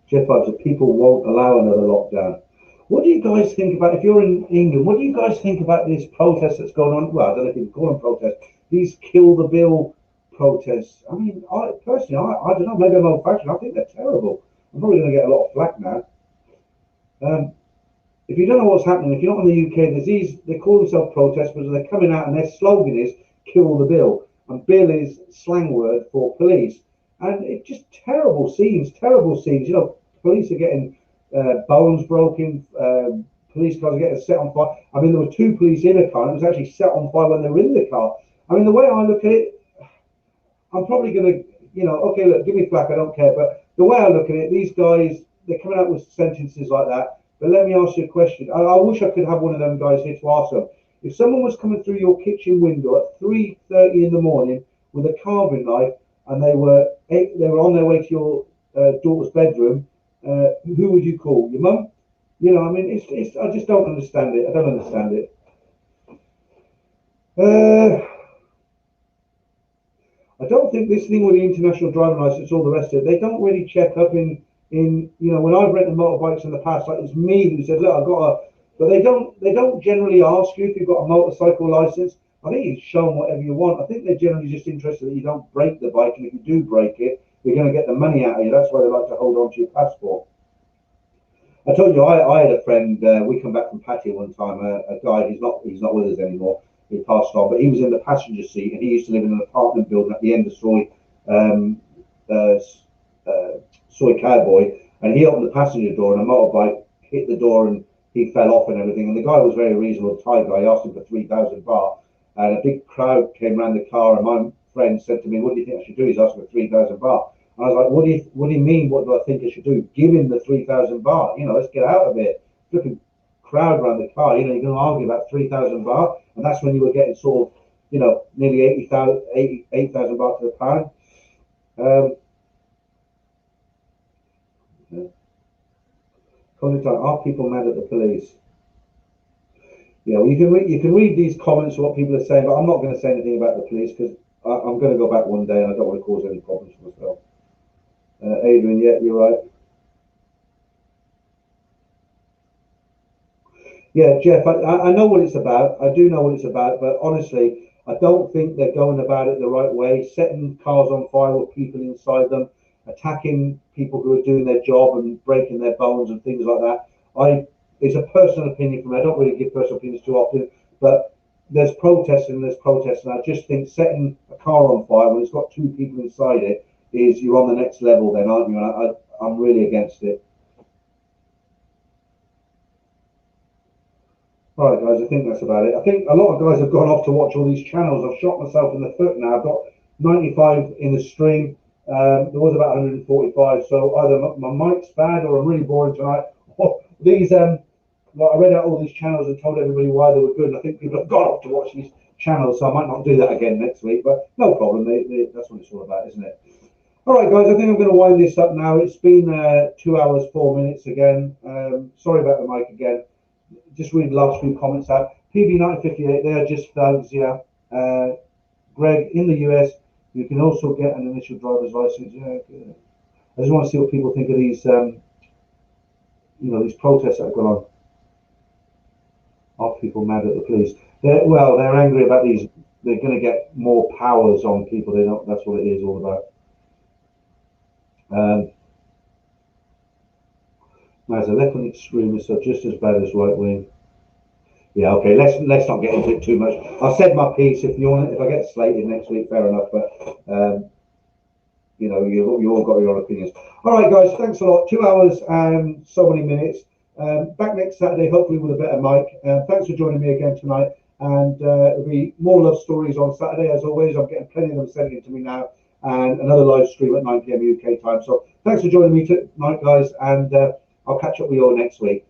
Jeff Ives, people won't allow another lockdown. What do you guys think about, if you're in England, what do you guys think about this protest that's going on? Well, I don't know if you can call them protests. These kill the bill protests. I mean, I personally, I don't know, maybe I'm old fashioned. I think they're terrible. I'm probably going to get a lot of flack now. If you don't know what's happening, if you're not in the UK, there's these, they call themselves protesters, but they're coming out and their slogan is kill the bill. And bill is slang word for police. And it's just terrible scenes, terrible scenes. You know, police are getting bones broken, police cars are getting set on fire. I mean, there were 2 police in a car, and it was actually set on fire when they were in the car. I mean, the way I look at it, I'm probably going to, you know, okay, look, give me flack, I don't care. But the way I look at it, these guys, they're coming out with sentences like that. But let me ask you a question. I wish I could have one of them guys here to ask them. If someone was coming through your kitchen window at 3:30 in the morning with a carving knife, and they were on their way to your daughter's bedroom, who would you call? Your mum? You know, I mean, it's I just don't understand it. I don't understand it. I don't think this thing with the international driving license, all the rest of it, they don't really check up in you know, when I've rented motorbikes in the past, like it's me who said, look, I've got a, but they don't generally ask you if you've got a motorcycle license. I think you show them whatever you want. I think they're generally just interested that you don't break the bike, and if you do break it, you're going to get the money out of you. That's why they like to hold on to your passport. I told you, I had a friend. We come back from Pattaya one time. A guy, he's not with us anymore. He passed on, but he was in the passenger seat, and he used to live in an apartment building at the end of Soy Cowboy, and he opened the passenger door, and a motorbike hit the door, and he fell off and everything. And the guy was very reasonable, Thai guy. He asked him for 3,000 baht, and a big crowd came around the car. And my friend said to me, "What do you think I should do?" He's asking for 3,000 baht. And I was like, "What do you mean? What do I think I should do? Give him the 3,000 baht. You know, let's get out of it." Looking crowd around the car. You know, you're going to argue about 3,000 baht, and that's when you were getting sort of, you know, nearly 8,000 baht to the pound. Are people mad at the police? Yeah, well, you can read these comments, what people are saying, but I'm not going to say anything about the police because I'm going to go back one day and I don't want to cause any problems for myself. Adrian, yeah, you're right. Yeah, Jeff, I know what it's about. I do know what it's about, but honestly, I don't think they're going about it the right way. Setting cars on fire with people inside them, attacking people who are doing their job and breaking their bones and things like that. It's a personal opinion for me. I don't really give personal opinions too often, but there's protesting and there's protesting. I just think setting a car on fire when it's got 2 people inside it is, you're on the next level then, aren't you? And I'm really against it. All right, guys, I think that's about it. I think a lot of guys have gone off to watch all these channels. I've shot myself in the foot now. I've got 95 in the stream. There was about 145, so either my mic's bad or I'm really boring tonight. These, like I read out all these channels and told everybody why they were good, and I think people have gone off to watch these channels, so I might not do that again next week, but no problem. That's what it's all about, isn't it? All right, guys, I think I'm going to wind this up now. It's been 2 hours, 4 minutes again. Sorry about the mic again. Just read the last few comments out. PB958, they are just thugs, yeah. Greg, in the US, you can also get an initial driver's license. Yeah, I just want to see what people think of these, you know, these protests that have gone on. Are people mad at the police? They're angry about these. They're going to get more powers on people. They don't. That's what it is all about. As a left-wing extremists are just as bad as right-wing. Yeah, okay. Let's not get into it too much. I said my piece. If you want, if I get slated next week, fair enough. But you know, you all got your own opinions. All right, guys, thanks a lot. 2 hours and so many minutes. Back next Saturday, hopefully with a better mic. Thanks for joining me again tonight. And there'll be more love stories on Saturday, as always. I'm getting plenty of them sent in to me now. And another live stream at 9 p.m. UK time. So thanks for joining me tonight, guys. And I'll catch up with you all next week.